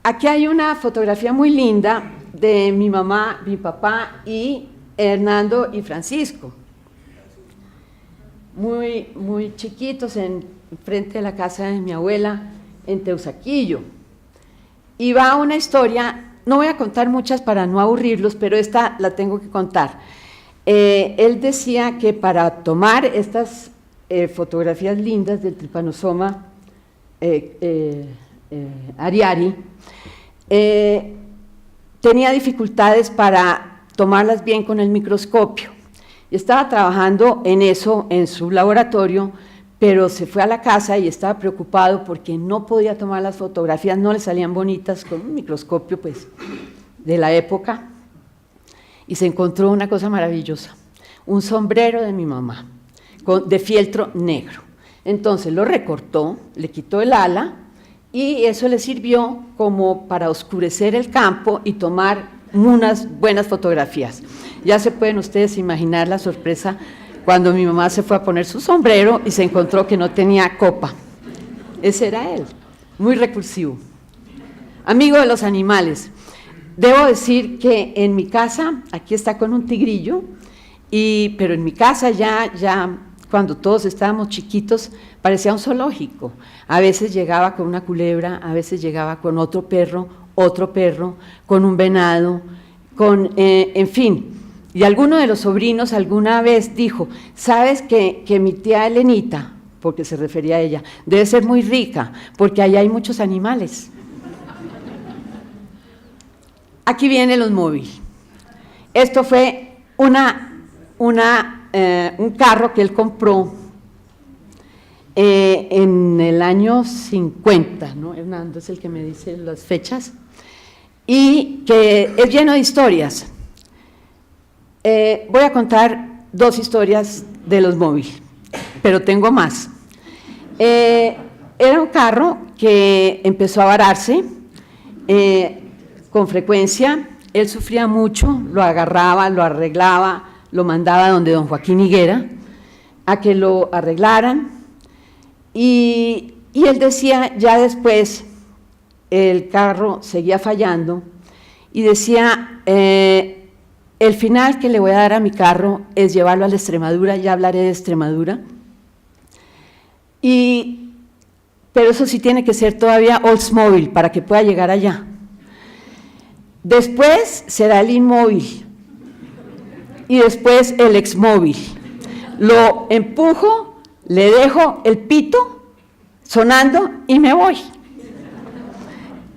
aquí hay una fotografía muy linda de mi mamá, mi papá y Hernando y Francisco, muy chiquitos, frente de la casa de mi abuela en Teusaquillo. Y va una historia, no voy a contar muchas para no aburrirlos, pero esta la tengo que contar. Él decía que para tomar estas fotografías lindas del Trypanosoma ariari, tenía dificultades para tomarlas bien con el microscopio. Y estaba trabajando en eso en su laboratorio, pero se fue a la casa y estaba preocupado porque no podía tomar las fotografías, no le salían bonitas con un microscopio pues de la época, y se encontró una cosa maravillosa, un sombrero de mi mamá de fieltro negro. Entonces lo recortó, le quitó el ala y eso le sirvió como para oscurecer el campo y tomar unas buenas fotografías. Ya se pueden ustedes imaginar la sorpresa cuando mi mamá se fue a poner su sombrero y se encontró que no tenía copa. Ese era él, muy recursivo. Amigo de los animales. Debo decir que en mi casa, aquí está con un tigrillo, pero en mi casa ya cuando todos estábamos chiquitos parecía un zoológico. A veces llegaba con una culebra, a veces llegaba con otro perro, con un venado, en fin. Y alguno de los sobrinos alguna vez dijo, ¿sabes que mi tía Elenita, porque se refería a ella, debe ser muy rica, porque allá hay muchos animales? Aquí viene los móviles. Esto fue un carro que él compró en el año 50, ¿no? Hernando es el que me dice las fechas, y que es lleno de historias. Voy a contar 2 historias de los móviles, pero tengo más. Era un carro que empezó a vararse con frecuencia. Él sufría mucho, lo agarraba, lo arreglaba, lo mandaba donde don Joaquín Higuera a que lo arreglaran, y él decía, ya después el carro seguía fallando, y decía, el final que le voy a dar a mi carro es llevarlo a la Extremadura, ya hablaré de Extremadura, pero eso sí tiene que ser todavía Oldsmobile para que pueda llegar allá. Después será el Inmóvil y después el Exmóvil. Lo empujo, le dejo el pito sonando y me voy.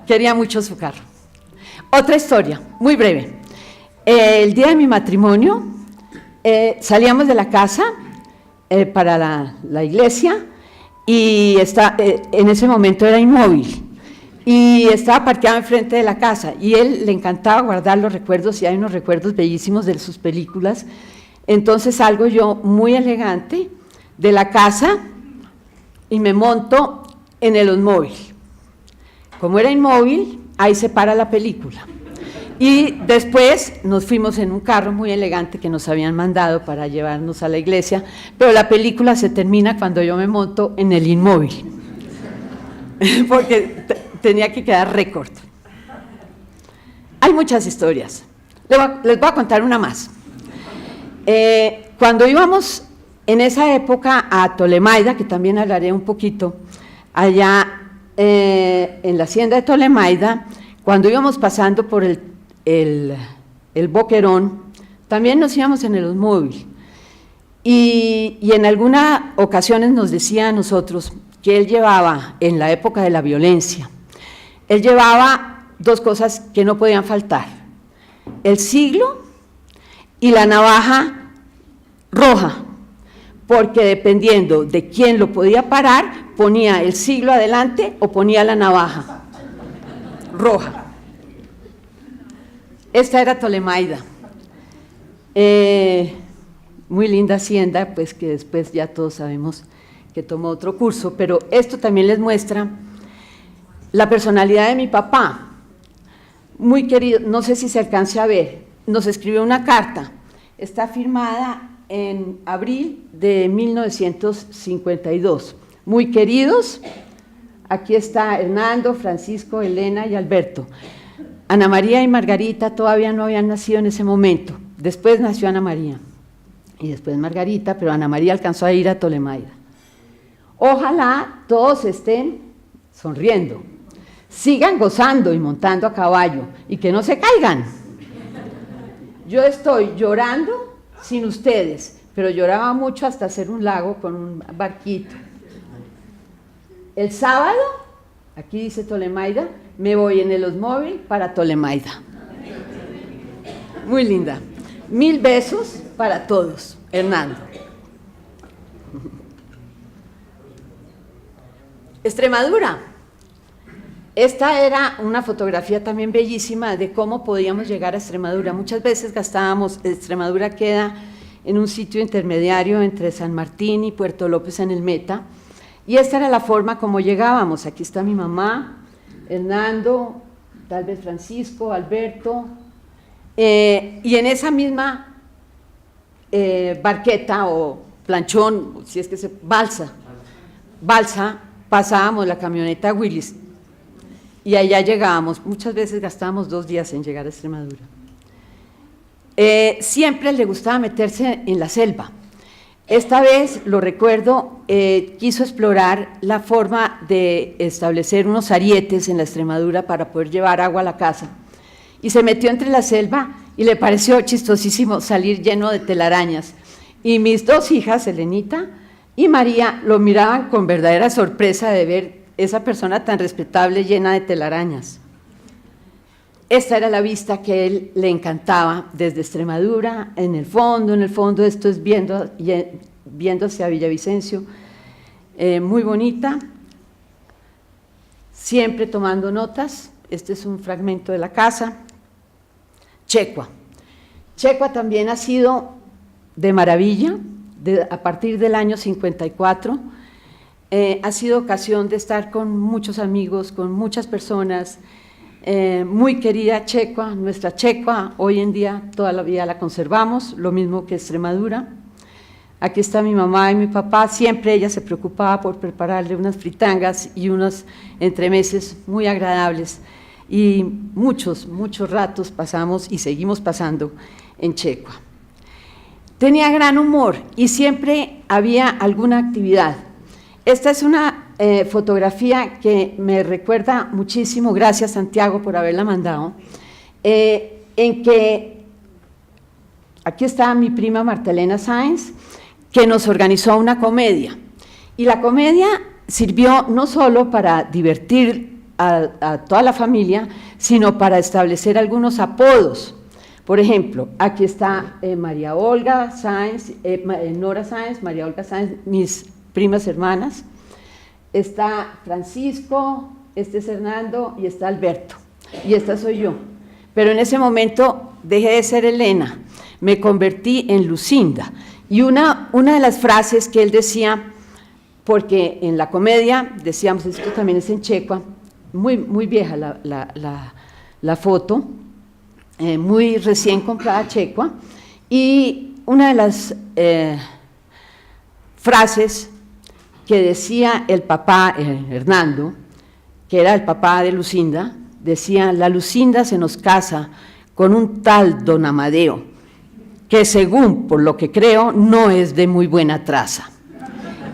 Quería mucho su carro. Otra historia, muy breve. El día de mi matrimonio salíamos de la casa para la iglesia, y en ese momento era Inmóvil, y estaba parqueado enfrente de la casa, y él le encantaba guardar los recuerdos, y hay unos recuerdos bellísimos de sus películas. Entonces salgo yo muy elegante de la casa y me monto en el Oldsmobile. Como era Inmóvil, ahí se para la película. Y después nos fuimos en un carro muy elegante que nos habían mandado para llevarnos a la iglesia, pero la película se termina cuando yo me monto en el Inmóvil, porque tenía que quedar récord. Hay muchas historias. Les voy a contar una más. Cuando íbamos en esa época a Tolemaida, que también hablaré un poquito, allá en la hacienda de Tolemaida, cuando íbamos pasando por el Boquerón, también nos íbamos en el Oldsmobile, y en algunas ocasiones nos decía a nosotros que él llevaba, en la época de la violencia, él llevaba 2 cosas que no podían faltar: el siglo y la navaja roja, porque dependiendo de quién lo podía parar, ponía el siglo adelante o ponía la navaja roja. Esta era Tolemaida, muy linda hacienda, pues que después ya todos sabemos que tomó otro curso, pero esto también les muestra la personalidad de mi papá, muy querido. No sé si se alcance a ver, nos escribió una carta, está firmada en abril de 1952, muy queridos, aquí está Hernando, Francisco, Elena y Alberto. Ana María y Margarita todavía no habían nacido en ese momento, después nació Ana María y después Margarita, pero Ana María alcanzó a ir a Tolemaida. Ojalá todos estén sonriendo, sigan gozando y montando a caballo, y que no se caigan. Yo estoy llorando sin ustedes, pero lloraba mucho hasta hacer un lago con un barquito. El sábado, aquí dice Tolemaida, me voy en el Oldsmobile para Tolemaida. Muy linda. 1000 besos para todos. Hernando. Extremadura. Esta era una fotografía también bellísima de cómo podíamos llegar a Extremadura. Muchas veces Extremadura queda en un sitio intermediario entre San Martín y Puerto López en el Meta, y esta era la forma como llegábamos. Aquí está mi mamá, Hernando, tal vez Francisco, Alberto, y en esa misma barqueta o planchón, si es que balsa, pasábamos la camioneta Willis, y allá llegábamos. Muchas veces gastábamos 2 días en llegar a Extremadura. Siempre le gustaba meterse en la selva. Esta vez, lo recuerdo, quiso explorar la forma de establecer unos arietes en la Extremadura para poder llevar agua a la casa, y se metió entre la selva y le pareció chistosísimo salir lleno de telarañas, y mis 2 hijas, Elenita y María, lo miraban con verdadera sorpresa de ver esa persona tan respetable llena de telarañas. Esta era la vista que a él le encantaba desde Extremadura. En el fondo esto es viendo hacia Villavicencio. muy bonita, siempre tomando notas. Este es un fragmento de la casa. Checua. Checua también ha sido de maravilla, a partir del año 54, ha sido ocasión de estar con muchos amigos, con muchas personas, muy querida Checua, nuestra Checua, hoy en día toda la vida la conservamos, lo mismo que Extremadura. Aquí está mi mamá y mi papá, siempre ella se preocupaba por prepararle unas fritangas y unos entremeses muy agradables, y muchos ratos pasamos y seguimos pasando en Checua. Tenía gran humor y siempre había alguna actividad. Esta es una fotografía que me recuerda muchísimo, gracias Santiago por haberla mandado, en que aquí está mi prima Martelena Sáenz, que nos organizó una comedia, y la comedia sirvió no solo para divertir a toda la familia, sino para establecer algunos apodos. Por ejemplo, aquí está María Olga Sáenz, Nora Sáenz, María Olga Sáenz, mis primas hermanas, está Francisco, este es Hernando y está Alberto, y esta soy yo. Pero en ese momento dejé de ser Elena, me convertí en Lucinda, y una de las frases que él decía, porque en la comedia, decíamos, esto también es en Checua, muy vieja la foto, muy recién comprada Checua, y una de las frases que decía el papá, Hernando, que era el papá de Lucinda, decía: la Lucinda se nos casa con un tal don Amadeo, que según por lo que creo no es de muy buena traza.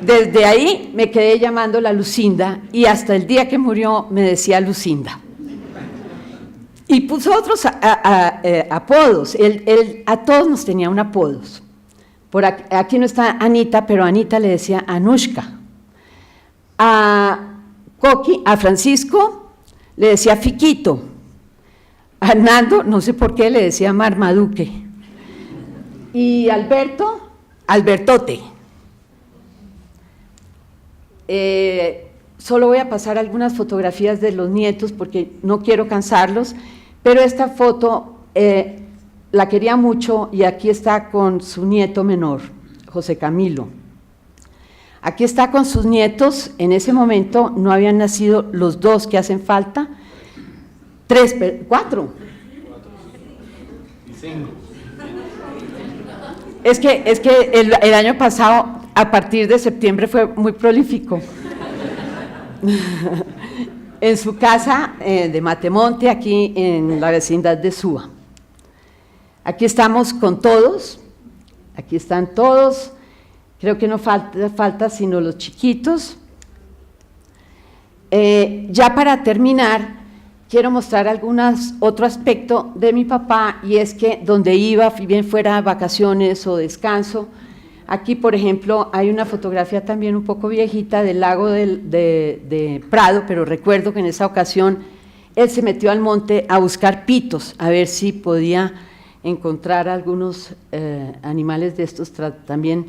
Desde ahí me quedé llamándola Lucinda, y hasta el día que murió me decía Lucinda. Y puso otros apodos, él a todos nos tenía un apodos. Por aquí no está Anita, pero Anita le decía Anushka. A Francisco le decía Fiquito. A Hernando, no sé por qué, le decía Marmaduke. Y Alberto, Albertote. Solo voy a pasar algunas fotografías de los nietos porque no quiero cansarlos, pero esta foto la quería mucho, y aquí está con su nieto menor, José Camilo. Aquí está con sus nietos, en ese momento no habían nacido los dos que hacen falta, 4. Es que el año pasado, a partir de septiembre, fue muy prolífico. En su casa de Matemonte, aquí en la vecindad de Suba. Aquí estamos con todos, aquí están todos, creo que no falta sino los chiquitos. Ya para terminar, quiero mostrar otro aspecto de mi papá, y es que donde iba, bien fuera vacaciones o descanso, aquí por ejemplo hay una fotografía también un poco viejita del lago de Prado, pero recuerdo que en esa ocasión él se metió al monte a buscar pitos, a ver si podía encontrar algunos animales de estos también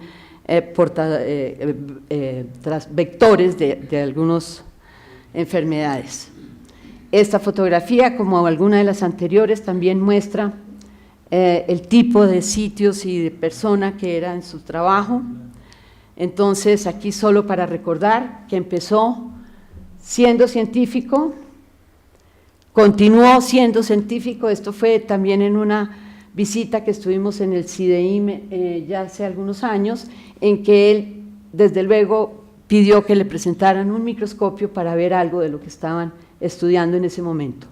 vectores de algunas enfermedades. Esta fotografía, como alguna de las anteriores, también muestra el tipo de sitios y de persona que era en su trabajo. Entonces, aquí solo para recordar que empezó siendo científico, continuó siendo científico. Esto fue también en una visita que estuvimos en el CIDEIM ya hace algunos años, en que él, desde luego, pidió que le presentaran un microscopio para ver algo de lo que estaban estudiando en ese momento.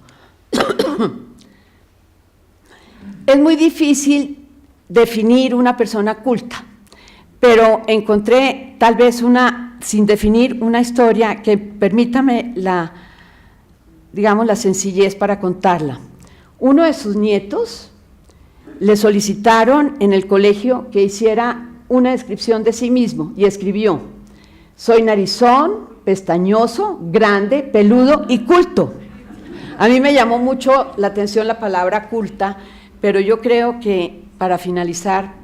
Es muy difícil definir una persona culta, pero encontré tal vez sin definir una historia que permítame la sencillez para contarla. Uno de sus nietos le solicitaron en el colegio que hiciera una descripción de sí mismo, y escribió: soy narizón, pestañoso, grande, peludo y culto. A mí me llamó mucho la atención la palabra culta, pero yo creo que, para finalizar,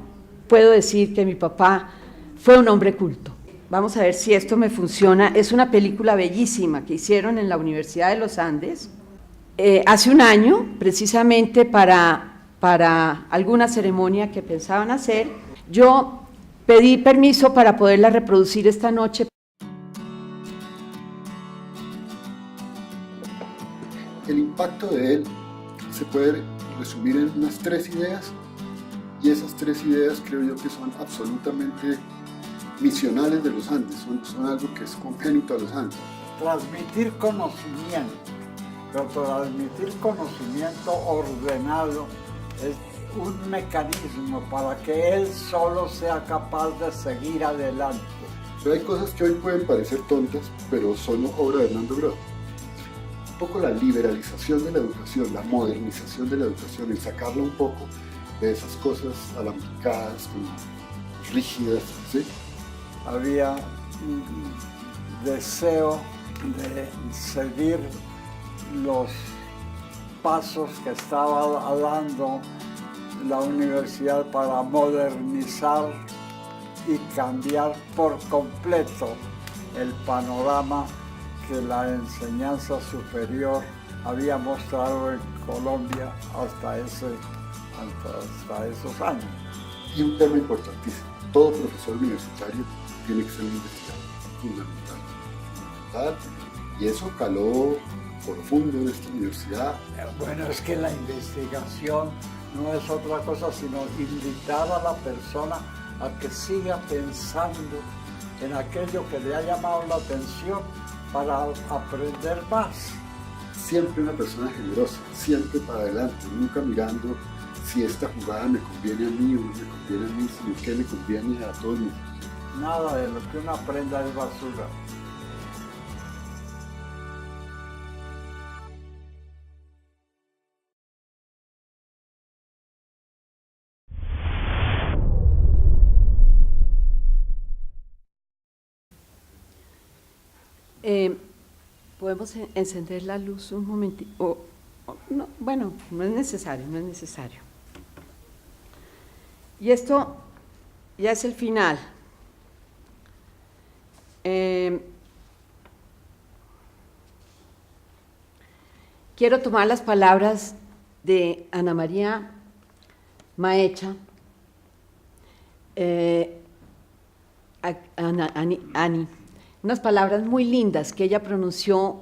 puedo decir que mi papá fue un hombre culto. vamos a ver si esto me funciona. Es una película bellísima que hicieron en la Universidad de los Andes hace un año, precisamente para alguna ceremonia que pensaban hacer. Yo pedí permiso para poderla reproducir esta noche. El impacto de él se puede resumir en unas 3 ideas, y esas 3 ideas creo yo que son absolutamente misionales de los Andes, son algo que es congénito a los Andes. Transmitir conocimiento, pero transmitir conocimiento ordenado es un mecanismo para que él solo sea capaz de seguir adelante. Pero hay cosas que hoy pueden parecer tontas, pero son obra de Hernando Groth. Un poco la liberalización de la educación, la modernización de la educación, el sacarla un poco de esas cosas alambicadas, rígidas, ¿sí? Había un deseo de seguir los pasos que estaba dando la universidad para modernizar y cambiar por completo el panorama que la enseñanza superior había mostrado en Colombia hasta esos años. Y un tema importantísimo, todo profesor universitario tiene que ser un investigador, fundamental, y eso caló profundo en esta universidad. Bueno, es que la investigación no es otra cosa sino invitar a la persona a que siga pensando en aquello que le ha llamado la atención para aprender más. Siempre una persona generosa, siempre para adelante, nunca mirando si esta jugada me conviene a mí o no me conviene a mí, sino que le conviene a todo el mundo. Nada de lo que uno aprenda es basura. ¿Podemos encender la luz un momentito? No, bueno, no es necesario, no es necesario. Y esto ya es el final. Quiero tomar las palabras de Ana María Maecha, Ani, unas palabras muy lindas que ella pronunció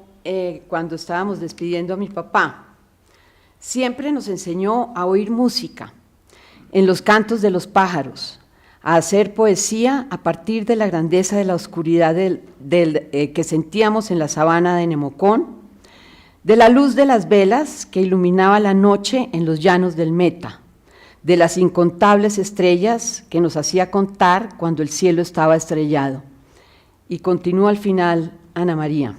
cuando estábamos despidiendo a mi papá. Siempre nos enseñó a oír música, en los cantos de los pájaros, a hacer poesía a partir de la grandeza de la oscuridad que sentíamos en la sabana de Nemocón, de la luz de las velas que iluminaba la noche en los llanos del Meta, de las incontables estrellas que nos hacía contar cuando el cielo estaba estrellado. Y continúa al final Ana María.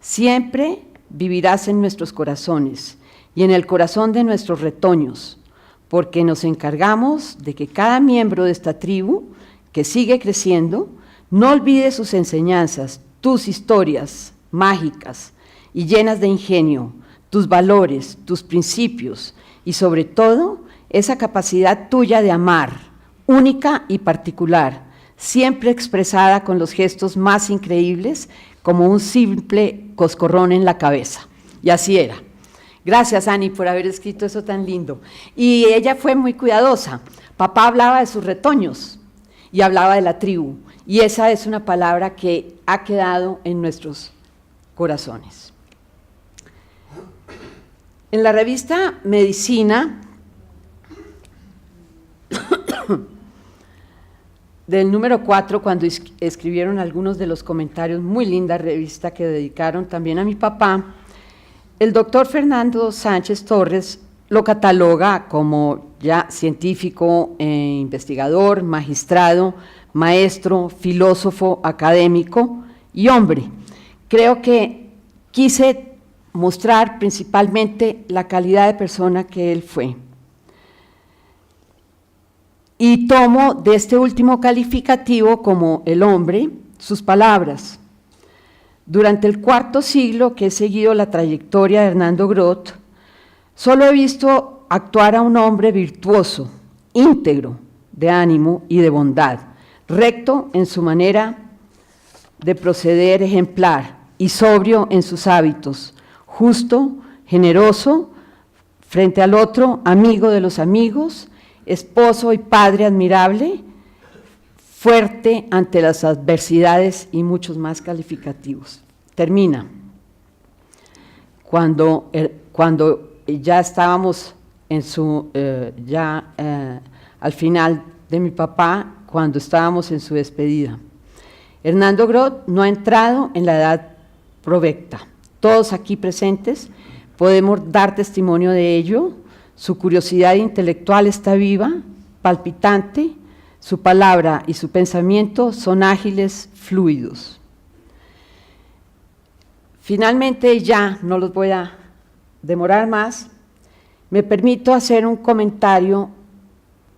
Siempre vivirás en nuestros corazones y en el corazón de nuestros retoños, porque nos encargamos de que cada miembro de esta tribu, que sigue creciendo, no olvide sus enseñanzas, tus historias mágicas y llenas de ingenio, tus valores, tus principios y sobre todo esa capacidad tuya de amar, única y particular, siempre expresada con los gestos más increíbles, como un simple coscorrón en la cabeza. Y así era. Gracias, Ani, por haber escrito eso tan lindo. Y ella fue muy cuidadosa. Papá hablaba de sus retoños y hablaba de la tribu. Y esa es una palabra que ha quedado en nuestros corazones. En la revista Medicina, del número 4, cuando escribieron algunos de los comentarios, muy linda revista que dedicaron también a mi papá, el doctor Fernando Sánchez Torres lo cataloga como ya científico, investigador, magistrado, maestro, filósofo, académico y hombre. Creo que quise mostrar principalmente la calidad de persona que él fue. Y tomo de este último calificativo como el hombre sus palabras. Durante el cuarto siglo que he seguido la trayectoria de Hernando Groth, solo he visto actuar a un hombre virtuoso, íntegro, de ánimo y de bondad, recto en su manera de proceder ejemplar y sobrio en sus hábitos, justo, generoso frente al otro, amigo de los amigos, esposo y padre admirable, fuerte ante las adversidades y muchos más calificativos. Termina. Cuando ya estábamos en su, al final de mi papá, cuando estábamos en su despedida. Hernando Groth no ha entrado en la edad provecta. Todos aquí presentes podemos dar testimonio de ello. Su curiosidad intelectual está viva, palpitante, su palabra y su pensamiento son ágiles, fluidos. Finalmente, ya no los voy a demorar más, me permito hacer un comentario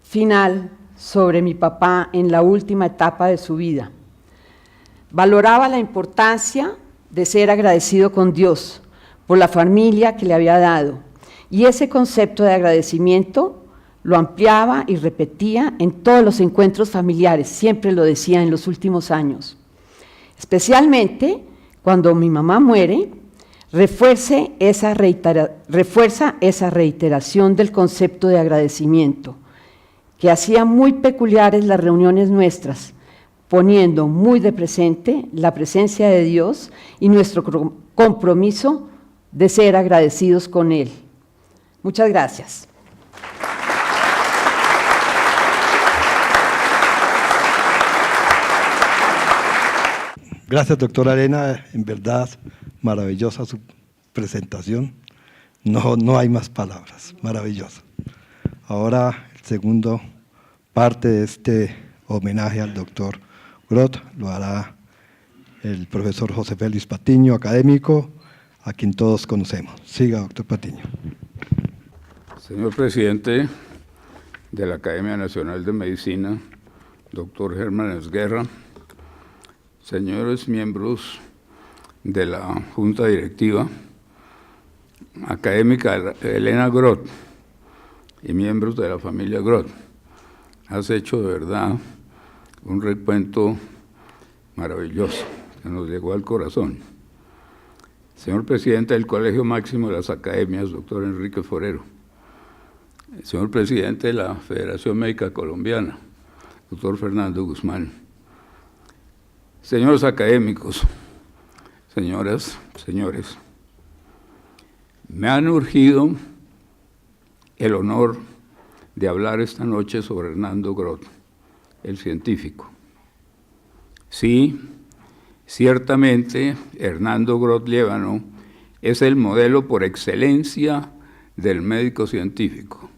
final sobre mi papá en la última etapa de su vida. Valoraba la importancia de ser agradecido con Dios por la familia que le había dado, y ese concepto de agradecimiento lo ampliaba y repetía en todos los encuentros familiares, siempre lo decía en los últimos años. Especialmente cuando mi mamá muere, refuerza esa reiteración del concepto de agradecimiento, que hacía muy peculiares las reuniones nuestras, poniendo muy de presente la presencia de Dios y nuestro compromiso de ser agradecidos con Él. Muchas gracias. Gracias, doctora Elena, en verdad maravillosa su presentación. No hay más palabras, maravillosa. Ahora, el segundo parte de este homenaje al doctor Groth lo hará el profesor José Félix Patiño, académico, a quien todos conocemos. Siga, doctor Patiño. Señor presidente de la Academia Nacional de Medicina, doctor Hermann Esguerra, señores miembros de la Junta Directiva, académica Elena Groth y miembros de la familia Groth, has hecho de verdad un recuento maravilloso que nos llegó al corazón. Señor presidente del Colegio Máximo de las Academias, doctor Enrique Forero, señor presidente de la Federación Médica Colombiana, doctor Fernando Guzmán, señores académicos, señoras, señores, me han urgido el honor de hablar esta noche sobre Hernando Groth, el científico. Sí, ciertamente Hernando Groth Liévano es el modelo por excelencia del médico científico,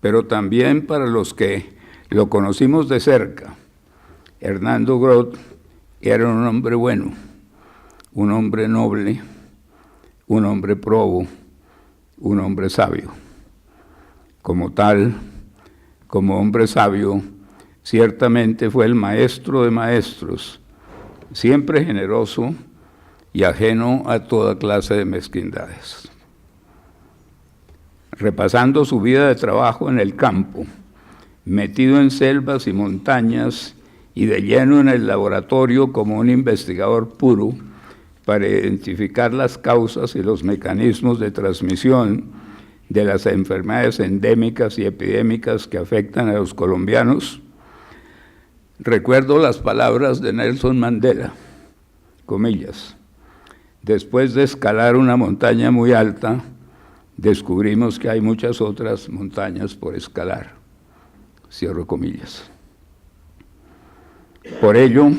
pero también para los que lo conocimos de cerca, Hernando Groth era un hombre bueno, un hombre noble, un hombre probo, un hombre sabio. Como tal, como hombre sabio, ciertamente fue el maestro de maestros, siempre generoso y ajeno a toda clase de mezquindades. Repasando su vida de trabajo en el campo, metido en selvas y montañas y de lleno en el laboratorio como un investigador puro para identificar las causas y los mecanismos de transmisión de las enfermedades endémicas y epidémicas que afectan a los colombianos, recuerdo las palabras de Nelson Mandela, comillas, después de escalar una montaña muy alta, descubrimos que hay muchas otras montañas por escalar, cierro comillas. Por ello,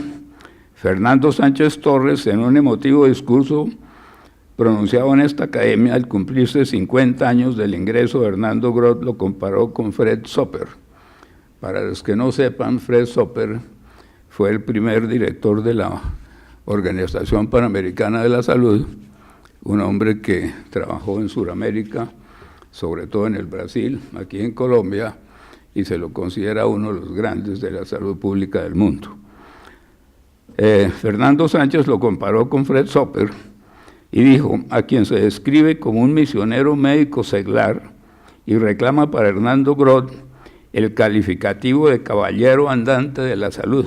Fernando Sánchez Torres, en un emotivo discurso pronunciado en esta academia al cumplirse 50 años del ingreso de Hernando Groth, lo comparó con Fred Soper. Para los que no sepan, Fred Soper fue el primer director de la Organización Panamericana de la Salud, un hombre que trabajó en Sudamérica, sobre todo en el Brasil, aquí en Colombia, y se lo considera uno de los grandes de la salud pública del mundo. Fernando Sánchez lo comparó con Fred Soper y dijo, a quien se describe como un misionero médico seglar y reclama para Hernando Groth el calificativo de caballero andante de la salud,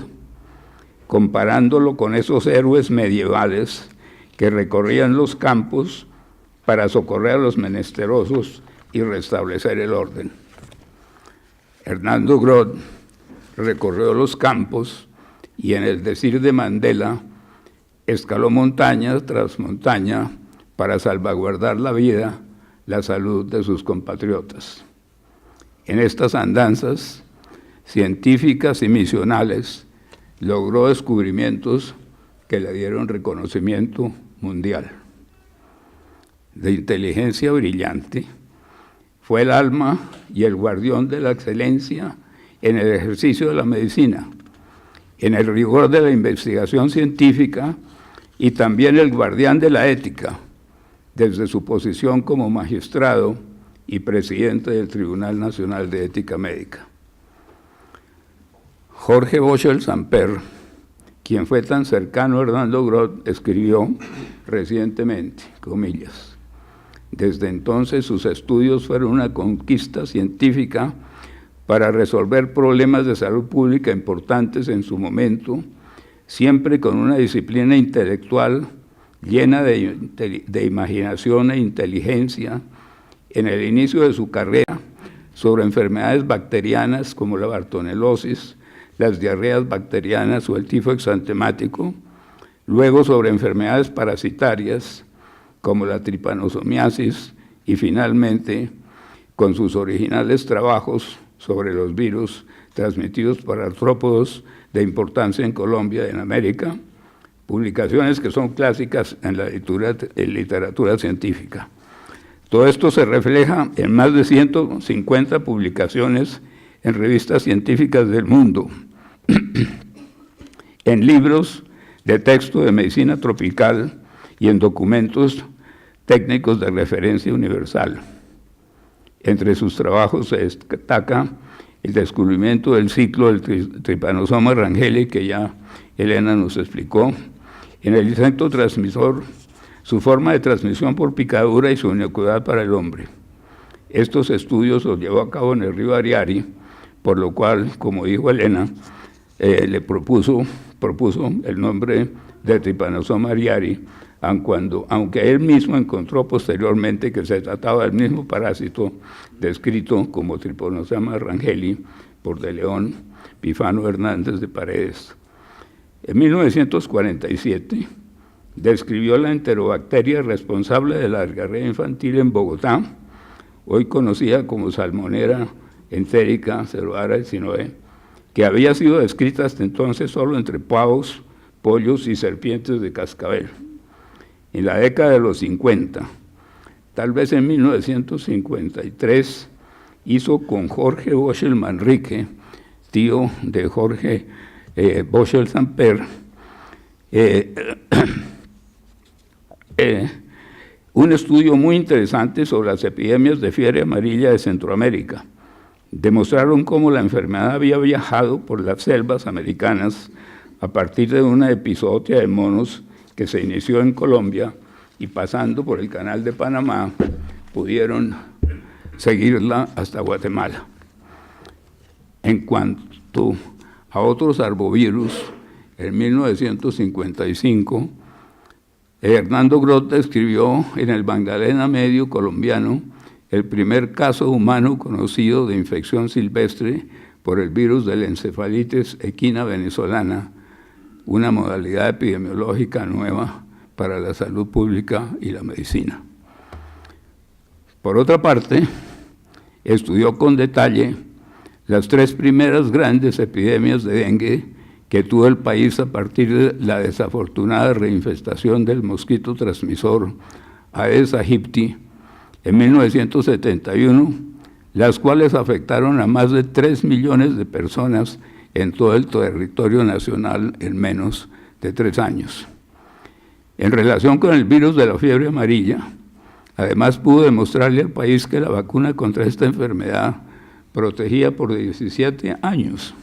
comparándolo con esos héroes medievales que recorrían los campos para socorrer a los menesterosos y restablecer el orden. Hernando Groth recorrió los campos y, en el decir de Mandela, escaló montaña tras montaña para salvaguardar la vida, la salud de sus compatriotas. En estas andanzas científicas y misionales logró descubrimientos que le dieron reconocimiento mundial. De inteligencia brillante, fue el alma y el guardián de la excelencia en el ejercicio de la medicina, en el rigor de la investigación científica y también el guardián de la ética, desde su posición como magistrado y presidente del Tribunal Nacional de Ética Médica. Jorge Boschel-Samper, quien fue tan cercano a Hernando Groth, escribió recientemente, comillas, desde entonces sus estudios fueron una conquista científica para resolver problemas de salud pública importantes en su momento, siempre con una disciplina intelectual llena de imaginación e inteligencia. En el inicio de su carrera, sobre enfermedades bacterianas como la bartonelosis, las diarreas bacterianas o el tifo exantemático, luego sobre enfermedades parasitarias como la tripanosomiasis y finalmente con sus originales trabajos sobre los virus transmitidos por artrópodos de importancia en Colombia y en América, publicaciones que son clásicas en la literatura científica. Todo esto se refleja en más de 150 publicaciones en revistas científicas del mundo, en libros de texto de medicina tropical y en documentos técnicos de referencia universal. Entre sus trabajos se destaca el descubrimiento del ciclo del Trypanosoma rangeli, que ya Elena nos explicó, en el insecto transmisor, su forma de transmisión por picadura y su inocuidad para el hombre. Estos estudios los llevó a cabo en el río Ariari, por lo cual, como dijo Elena, le propuso el nombre de Trypanosoma ariari, aunque él mismo encontró posteriormente que se trataba del mismo parásito descrito como Trypanosoma rangeli por de León Pifano Hernández de Paredes. En 1947 describió la enterobacteria responsable de la diarrea infantil en Bogotá, hoy conocida como Salmonella entérica cerevisiae 19, que había sido descrita hasta entonces solo entre pavos, pollos y serpientes de cascabel. En la década de los 50, tal vez en 1953, hizo con Jorge Boschel-Manrique, tío de Jorge Boschel-Samper, un estudio muy interesante sobre las epidemias de fiebre amarilla de Centroamérica. Demostraron cómo la enfermedad había viajado por las selvas americanas a partir de una epizootía de monos que se inició en Colombia y pasando por el Canal de Panamá pudieron seguirla hasta Guatemala. En cuanto a otros arbovirus, en 1955, Hernando Groth escribió en el Magdalena Medio colombiano el primer caso humano conocido de infección silvestre por el virus de la encefalitis equina venezolana, una modalidad epidemiológica nueva para la salud pública y la medicina. Por otra parte, estudió con detalle las 3 primeras grandes epidemias de dengue que tuvo el país a partir de la desafortunada reinfestación del mosquito transmisor Aedes aegypti en 1971, las cuales afectaron a más de 3 millones de personas en todo el territorio nacional en menos de 3 años. En relación con el virus de la fiebre amarilla, además pudo demostrarle al país que la vacuna contra esta enfermedad protegía por 17 años,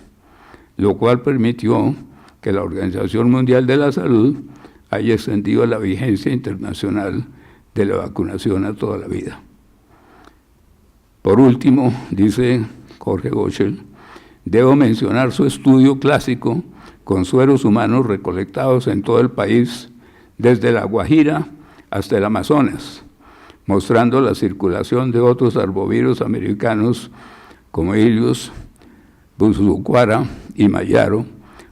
lo cual permitió que la Organización Mundial de la Salud haya extendido la vigencia internacional de la vacunación a toda la vida. Por último, dice Jorge Goschel, debo mencionar su estudio clásico con sueros humanos recolectados en todo el país, desde la Guajira hasta el Amazonas, mostrando la circulación de otros arbovirus americanos como Ilius, Buzucuara y Mayaro,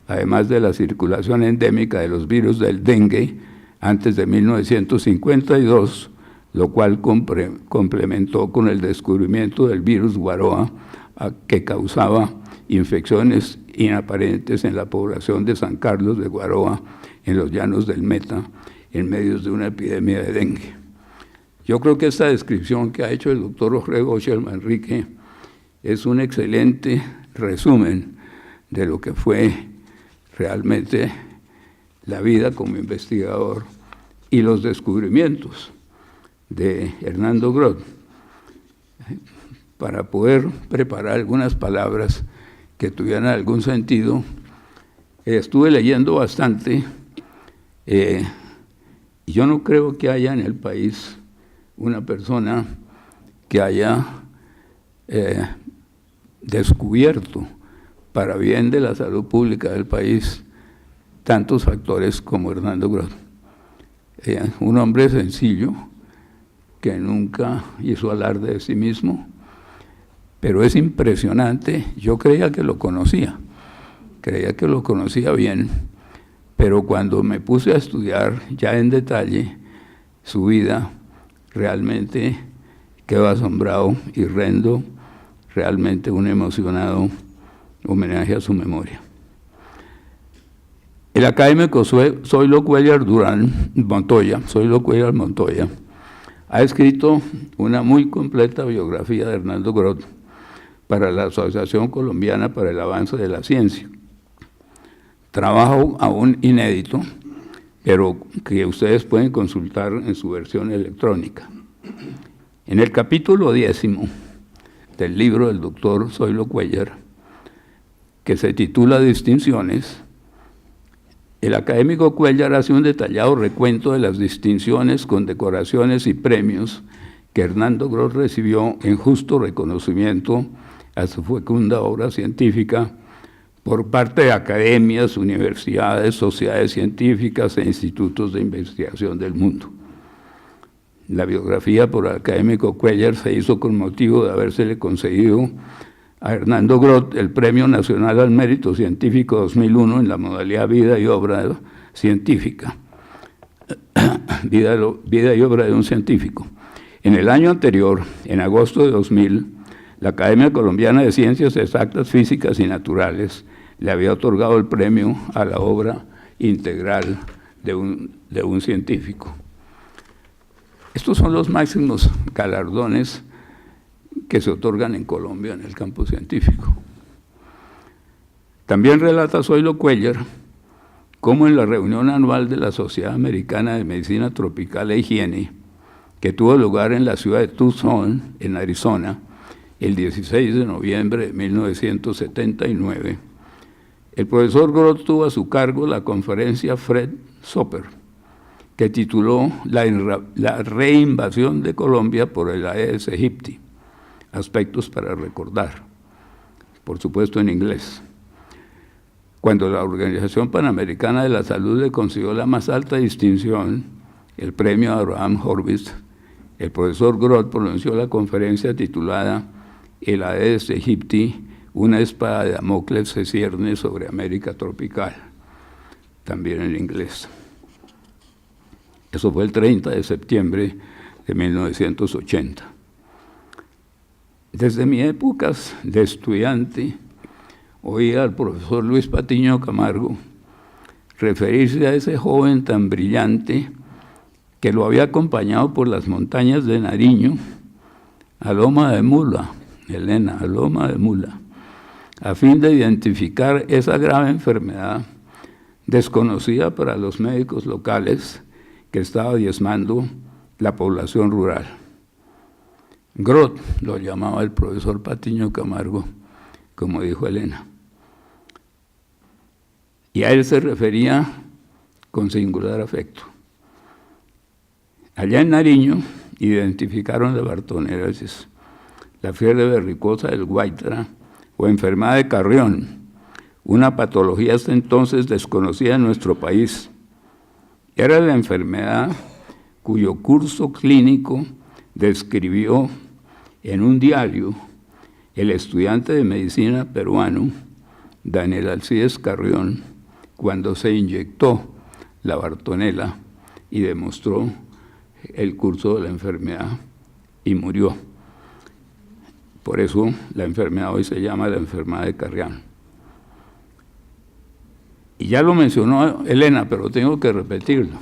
además de la circulación endémica de los virus del dengue antes de 1952, lo cual complementó con el descubrimiento del virus Guaroa, que causaba infecciones inaparentes en la población de San Carlos de Guaroa, en los llanos del Meta, en medio de una epidemia de dengue. Yo creo que esta descripción que ha hecho el doctor Jorge Goschel Manrique es un excelente resumen de lo que fue realmente la vida como investigador y los descubrimientos de Hernando Groth. Para poder preparar algunas palabras que tuvieran algún sentido, estuve leyendo bastante, y yo no creo que haya en el país una persona que haya descubierto para bien de la salud pública del país tantos factores como Hernando Groth. Un hombre sencillo que nunca hizo alarde de sí mismo, pero es impresionante. Yo creía que lo conocía bien, pero cuando me puse a estudiar ya en detalle su vida, realmente quedo asombrado y rendo realmente un emocionado homenaje a su memoria. El académico Zoilo Cuéllar Montoya ha escrito una muy completa biografía de Hernando Groth para la Asociación Colombiana para el Avance de la Ciencia. Trabajo aún inédito, pero que ustedes pueden consultar en su versión electrónica. En el capítulo 10 del libro del doctor Zoilo Cuéllar, que se titula Distinciones, el académico Cuéllar hace un detallado recuento de las distinciones, condecoraciones y premios que Hernando Groth recibió en justo reconocimiento a su fecunda obra científica por parte de academias, universidades, sociedades científicas e institutos de investigación del mundo. La biografía por el académico Cuéllar se hizo con motivo de habérsele concedido a Hernando Groth el Premio Nacional al Mérito Científico 2001 en la modalidad Vida y Obra Científica. Vida y obra de un científico. En el año anterior, en agosto de 2000, la Academia Colombiana de Ciencias Exactas, Físicas y Naturales le había otorgado el premio a la obra integral de un científico. Estos son los máximos galardones que se otorgan en Colombia en el campo científico. También relata Zoilo Cuéllar cómo en la reunión anual de la Sociedad Americana de Medicina Tropical e Higiene, que tuvo lugar en la ciudad de Tucson, en Arizona, el 16 de noviembre de 1979, el profesor Groth tuvo a su cargo la conferencia Fred Soper, que tituló La reinvasión de Colombia por el Aedes aegypti, aspectos para recordar, por supuesto en inglés. Cuando la Organización Panamericana de la Salud le consiguió la más alta distinción, el premio Abraham Horvitz, el profesor Groth pronunció la conferencia titulada El Aedes aegypti, una espada de Damocles se cierne sobre América tropical, también en inglés. Eso fue el 30 de septiembre de 1980. Desde mis épocas de estudiante, oía al profesor Luis Patiño Camargo referirse a ese joven tan brillante que lo había acompañado por las montañas de Nariño a Loma de Mula, Elena, a Loma de Mula, a fin de identificar esa grave enfermedad desconocida para los médicos locales que estaba diezmando la población rural. Groth lo llamaba el profesor Patiño Camargo, como dijo Elena. Y a él se refería con singular afecto. Allá en Nariño identificaron la bartonerasis, la fiebre verricosa del Guaitara o enfermedad de Carrión, una patología hasta entonces desconocida en nuestro país. Era la enfermedad cuyo curso clínico describió en un diario el estudiante de medicina peruano Daniel Alcides Carrión cuando se inyectó la Bartonella y demostró el curso de la enfermedad y murió. Por eso la enfermedad hoy se llama la enfermedad de Carrión. Y ya lo mencionó Elena, pero tengo que repetirlo.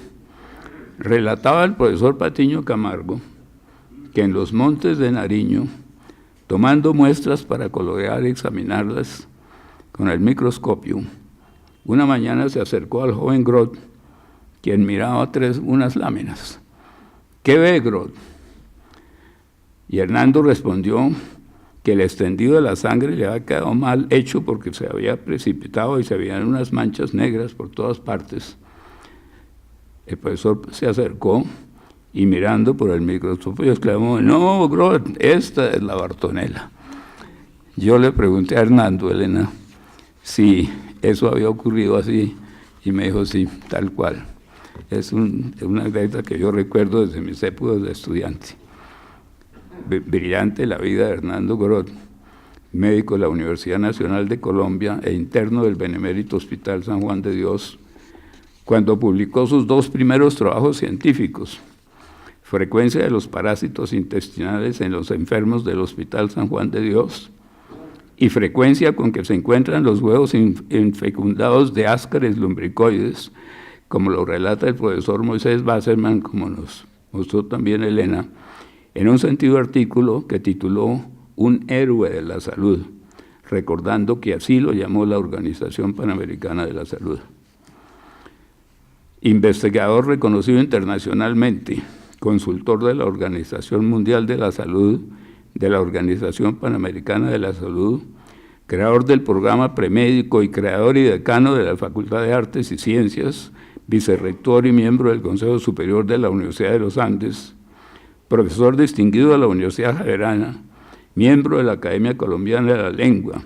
Relataba el profesor Patiño Camargo que en los montes de Nariño, tomando muestras para colorear y examinarlas con el microscopio, una mañana se acercó al joven Grot, quien miraba unas láminas. ¿Qué ve, Grot? Y Hernando respondió que el extendido de la sangre le había quedado mal hecho porque se había precipitado y se veían unas manchas negras por todas partes. El profesor se acercó y mirando por el microscopio exclamó: no, Grot, esta es la Bartonella. Yo le pregunté a Hernando, Elena, si eso había ocurrido así, y me dijo sí, tal cual. Es una anécdota que yo recuerdo desde mis épocas de estudiante. Brillante la vida de Hernando Grot, médico de la Universidad Nacional de Colombia e interno del Benemérito Hospital San Juan de Dios, cuando publicó sus 2 primeros trabajos científicos, Frecuencia de los parásitos intestinales en los enfermos del Hospital San Juan de Dios y frecuencia con que se encuentran los huevos infecundados de áscares lumbricoides, como lo relata el profesor Moisés Basserman, como nos mostró también Elena, en un sentido artículo que tituló Un héroe de la salud, recordando que así lo llamó la Organización Panamericana de la Salud. Investigador reconocido internacionalmente, consultor de la Organización Mundial de la Salud, de la Organización Panamericana de la Salud, creador del programa premédico y creador y decano de la Facultad de Artes y Ciencias, vicerrector y miembro del Consejo Superior de la Universidad de los Andes, profesor distinguido de la Universidad Javeriana, miembro de la Academia Colombiana de la Lengua,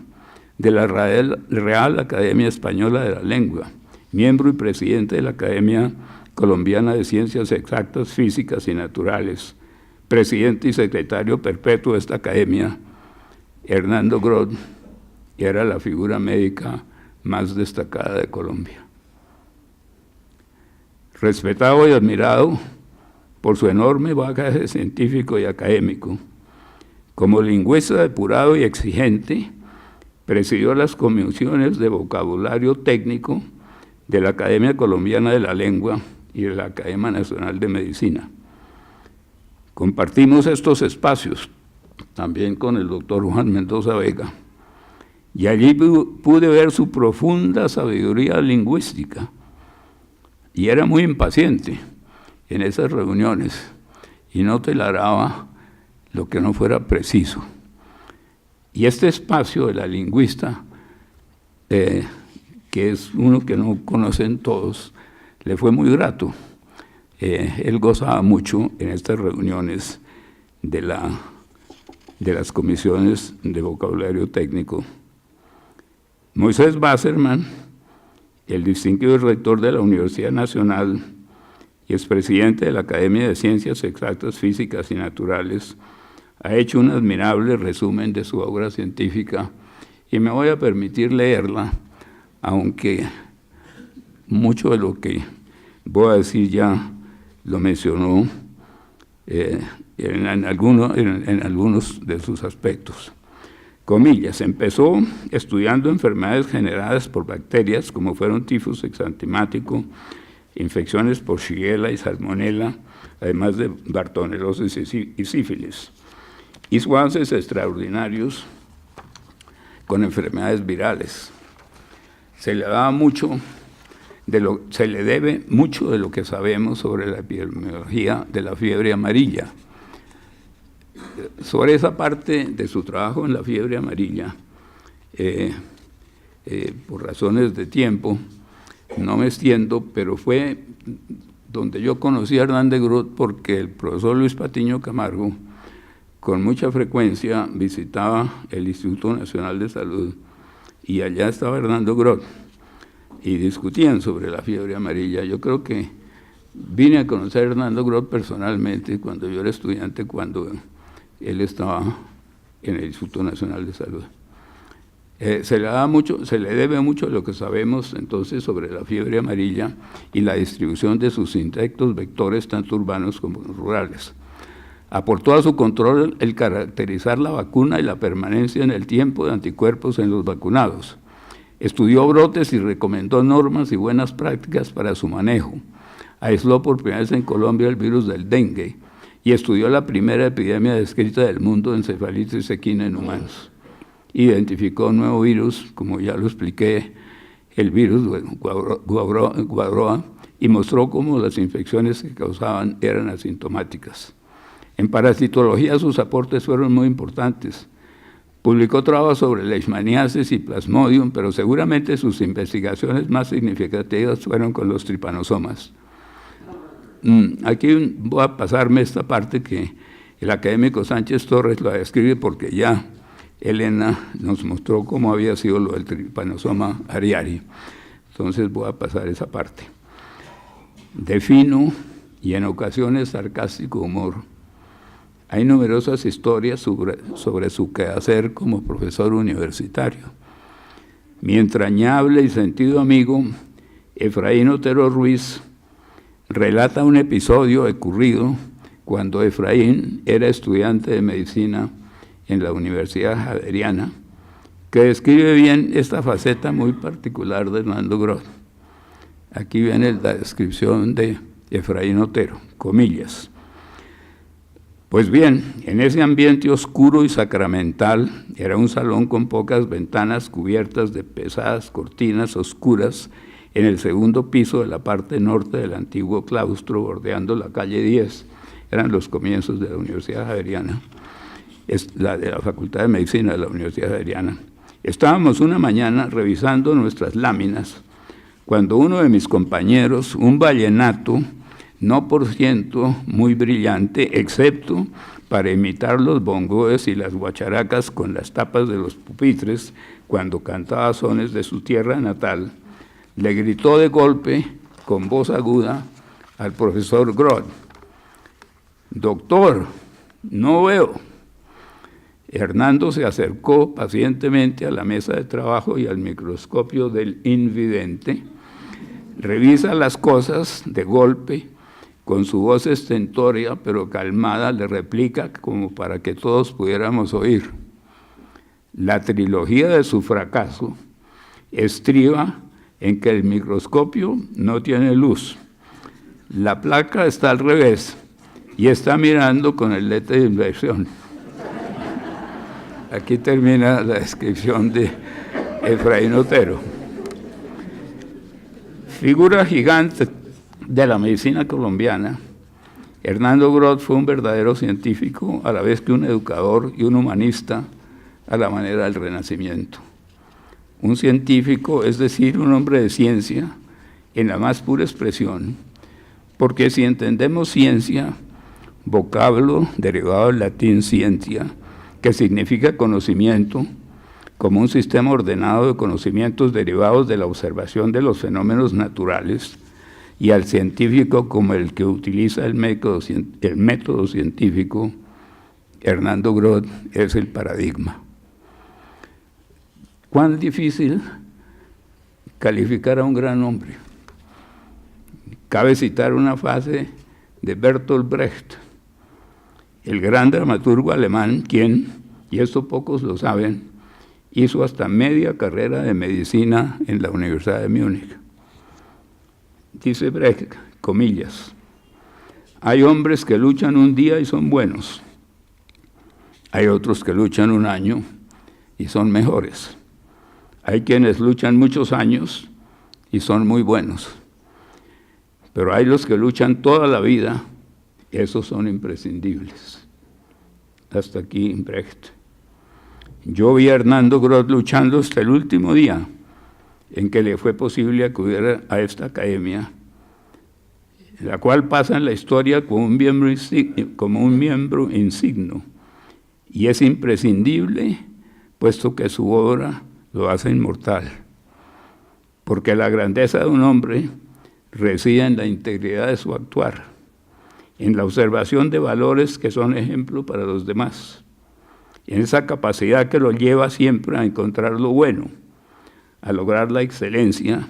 de la Real Academia Española de la Lengua, miembro y presidente de la Academia Colombiana de Ciencias Exactas, Físicas y Naturales, presidente y secretario perpetuo de esta academia. Hernando Grot era la figura médica más destacada de Colombia. Respetado y admirado por su enorme bagaje científico y académico, como lingüista depurado y exigente, presidió las comisiones de vocabulario técnico de la Academia Colombiana de la Lengua y de la Academia Nacional de Medicina. Compartimos estos espacios también con el doctor Juan Mendoza Vega, y allí pude ver su profunda sabiduría lingüística, y era muy impaciente en esas reuniones, y no toleraba lo que no fuera preciso. Y este espacio de la lingüista, que es uno que no conocen todos, le fue muy grato. Él gozaba mucho en estas reuniones de las comisiones de vocabulario técnico. Moisés Basserman, el distinguido rector de la Universidad Nacional y expresidente de la Academia de Ciencias Exactas, Físicas y Naturales, ha hecho un admirable resumen de su obra científica y me voy a permitir leerla, aunque mucho de lo que voy a decir ya lo mencionó en algunos de sus aspectos. Comillas, empezó estudiando enfermedades generadas por bacterias como fueron tifus exantemático, infecciones por Shigella y Salmonella, además de bartonelosis y sífilis. Hizo avances extraordinarios con enfermedades virales. Se le debe mucho de lo que sabemos sobre la epidemiología de la fiebre amarilla. Sobre esa parte de su trabajo en la fiebre amarilla, por razones de tiempo, no me extiendo, pero fue donde yo conocí a Hernando Grot porque el profesor Luis Patiño Camargo con mucha frecuencia visitaba el Instituto Nacional de Salud y allá estaba Hernando Groth y discutían sobre la fiebre amarilla. Yo creo que vine a conocer a Hernando Groth personalmente cuando yo era estudiante, cuando él estaba en el Instituto Nacional de Salud. Se le debe mucho lo que sabemos entonces sobre la fiebre amarilla y la distribución de sus insectos vectores tanto urbanos como rurales. Aportó a su control el caracterizar la vacuna y la permanencia en el tiempo de anticuerpos en los vacunados. Estudió brotes y recomendó normas y buenas prácticas para su manejo. Aisló por primera vez en Colombia el virus del dengue y estudió la primera epidemia descrita del mundo de encefalitis equina en humanos. Identificó un nuevo virus, como ya lo expliqué, el virus Guabroa, y mostró cómo las infecciones que causaban eran asintomáticas. En parasitología sus aportes fueron muy importantes. Publicó trabajos sobre leishmaniasis y plasmodium, pero seguramente sus investigaciones más significativas fueron con los tripanosomas. Aquí voy a pasarme esta parte que el académico Sánchez Torres la describe porque ya Elena nos mostró cómo había sido lo del Trypanosoma ariari. Entonces voy a pasar esa parte. De fino y en ocasiones sarcástico humor, hay numerosas historias sobre su quehacer como profesor universitario. Mi entrañable y sentido amigo, Efraín Otero Ruiz, relata un episodio ocurrido cuando Efraín era estudiante de medicina en la Universidad Javeriana, que describe bien esta faceta muy particular de Hernando Groth. Aquí viene la descripción de Efraín Otero, comillas. Pues bien, en ese ambiente oscuro y sacramental, era un salón con pocas ventanas cubiertas de pesadas cortinas oscuras en el segundo piso de la parte norte del antiguo claustro, bordeando la calle 10. Eran los comienzos de la Universidad Javeriana. Es la de la Facultad de Medicina de la Universidad Javeriana. Estábamos una mañana revisando nuestras láminas cuando uno de mis compañeros, un vallenato, no por ciento muy brillante, excepto para imitar los bongoes y las guacharacas con las tapas de los pupitres cuando cantaba sones de su tierra natal, le gritó de golpe, con voz aguda, al profesor Groth: «Doctor, no veo». Hernando se acercó pacientemente a la mesa de trabajo y al microscopio del invidente, revisa las cosas de golpe, con su voz estentórea pero calmada le replica como para que todos pudiéramos oír: «La trilogía de su fracaso estriba en que el microscopio no tiene luz, la placa está al revés y está mirando con el lente de inversión». Aquí termina la descripción de Efraín Otero. Figura gigante de la medicina colombiana, Hernando Groth fue un verdadero científico, a la vez que un educador y un humanista a la manera del Renacimiento. Un científico, es decir, un hombre de ciencia, en la más pura expresión, porque si entendemos ciencia, vocablo derivado del latín scientia, que significa conocimiento, como un sistema ordenado de conocimientos derivados de la observación de los fenómenos naturales, y al científico como el que utiliza el método científico, Hernando Groth es el paradigma. ¿Cuán difícil calificar a un gran hombre? Cabe citar una frase de Bertolt Brecht, el gran dramaturgo alemán, quien, y esto pocos lo saben, hizo hasta media carrera de medicina en la Universidad de Múnich. Dice Brecht, comillas: «Hay hombres que luchan un día y son buenos. Hay otros que luchan un año y son mejores. Hay quienes luchan muchos años y son muy buenos. Pero hay los que luchan toda la vida, esos son imprescindibles». Hasta aquí Brecht. Yo vi a Hernando Groth luchando hasta el último día en que le fue posible acudir a esta academia, la cual pasa en la historia como un miembro insigno y es imprescindible, puesto que su obra lo hace inmortal, porque la grandeza de un hombre reside en la integridad de su actuar, en la observación de valores que son ejemplo para los demás, en esa capacidad que lo lleva siempre a encontrar lo bueno, a lograr la excelencia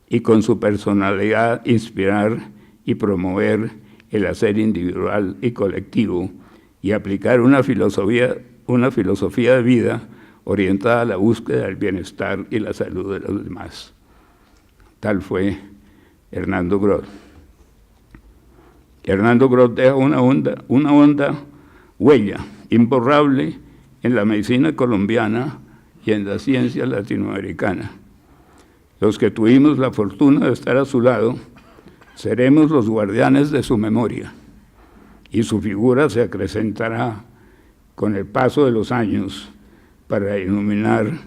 y con su personalidad inspirar y promover el hacer individual y colectivo y aplicar una filosofía de vida orientada a la búsqueda del bienestar y la salud de los demás. Tal fue Hernando Groth. Hernando Groth deja una honda huella imborrable en la medicina colombiana y en la ciencia latinoamericana. Los que tuvimos la fortuna de estar a su lado, seremos los guardianes de su memoria, y su figura se acrecentará con el paso de los años para iluminar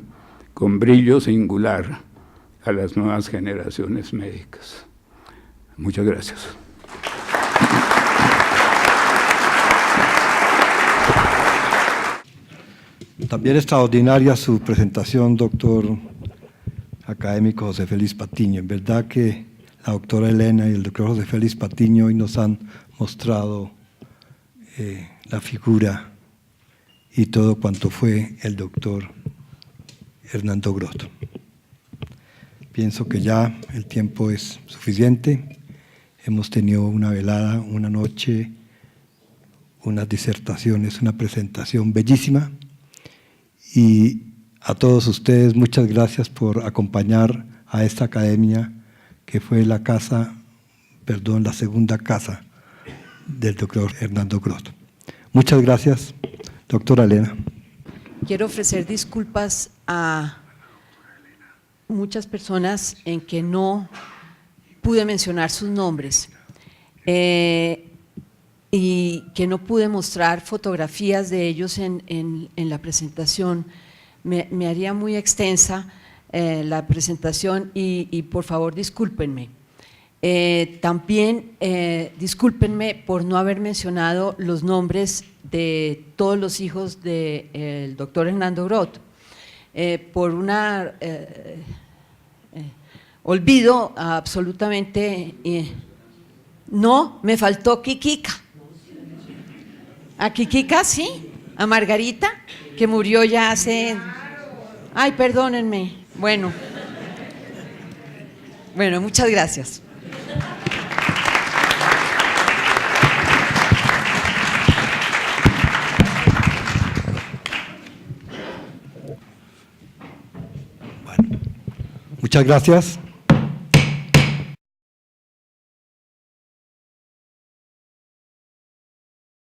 con brillo singular a las nuevas generaciones médicas. Muchas gracias. También extraordinaria su presentación, doctor académico José Félix Patiño. En verdad que la doctora Elena y el doctor José Félix Patiño hoy nos han mostrado la figura y todo cuanto fue el doctor Hernando Groth. Pienso que ya el tiempo es suficiente. Hemos tenido una velada, una noche, unas disertaciones, una presentación bellísima. Y a todos ustedes, muchas gracias por acompañar a esta academia que fue la segunda casa del doctor Hernando Groth. Muchas gracias, doctora Elena. Quiero ofrecer disculpas a muchas personas en que no pude mencionar sus nombres y que no pude mostrar fotografías de ellos en la presentación. Me haría muy extensa la presentación y por favor discúlpenme. También discúlpenme por no haber mencionado los nombres de todos los hijos del doctor Hernando Groth, por un olvido absolutamente. No, me faltó Kikika. A Kikika sí, a Margarita, que murió ya hace… Ay, perdónenme. Bueno, muchas gracias. Muchas gracias.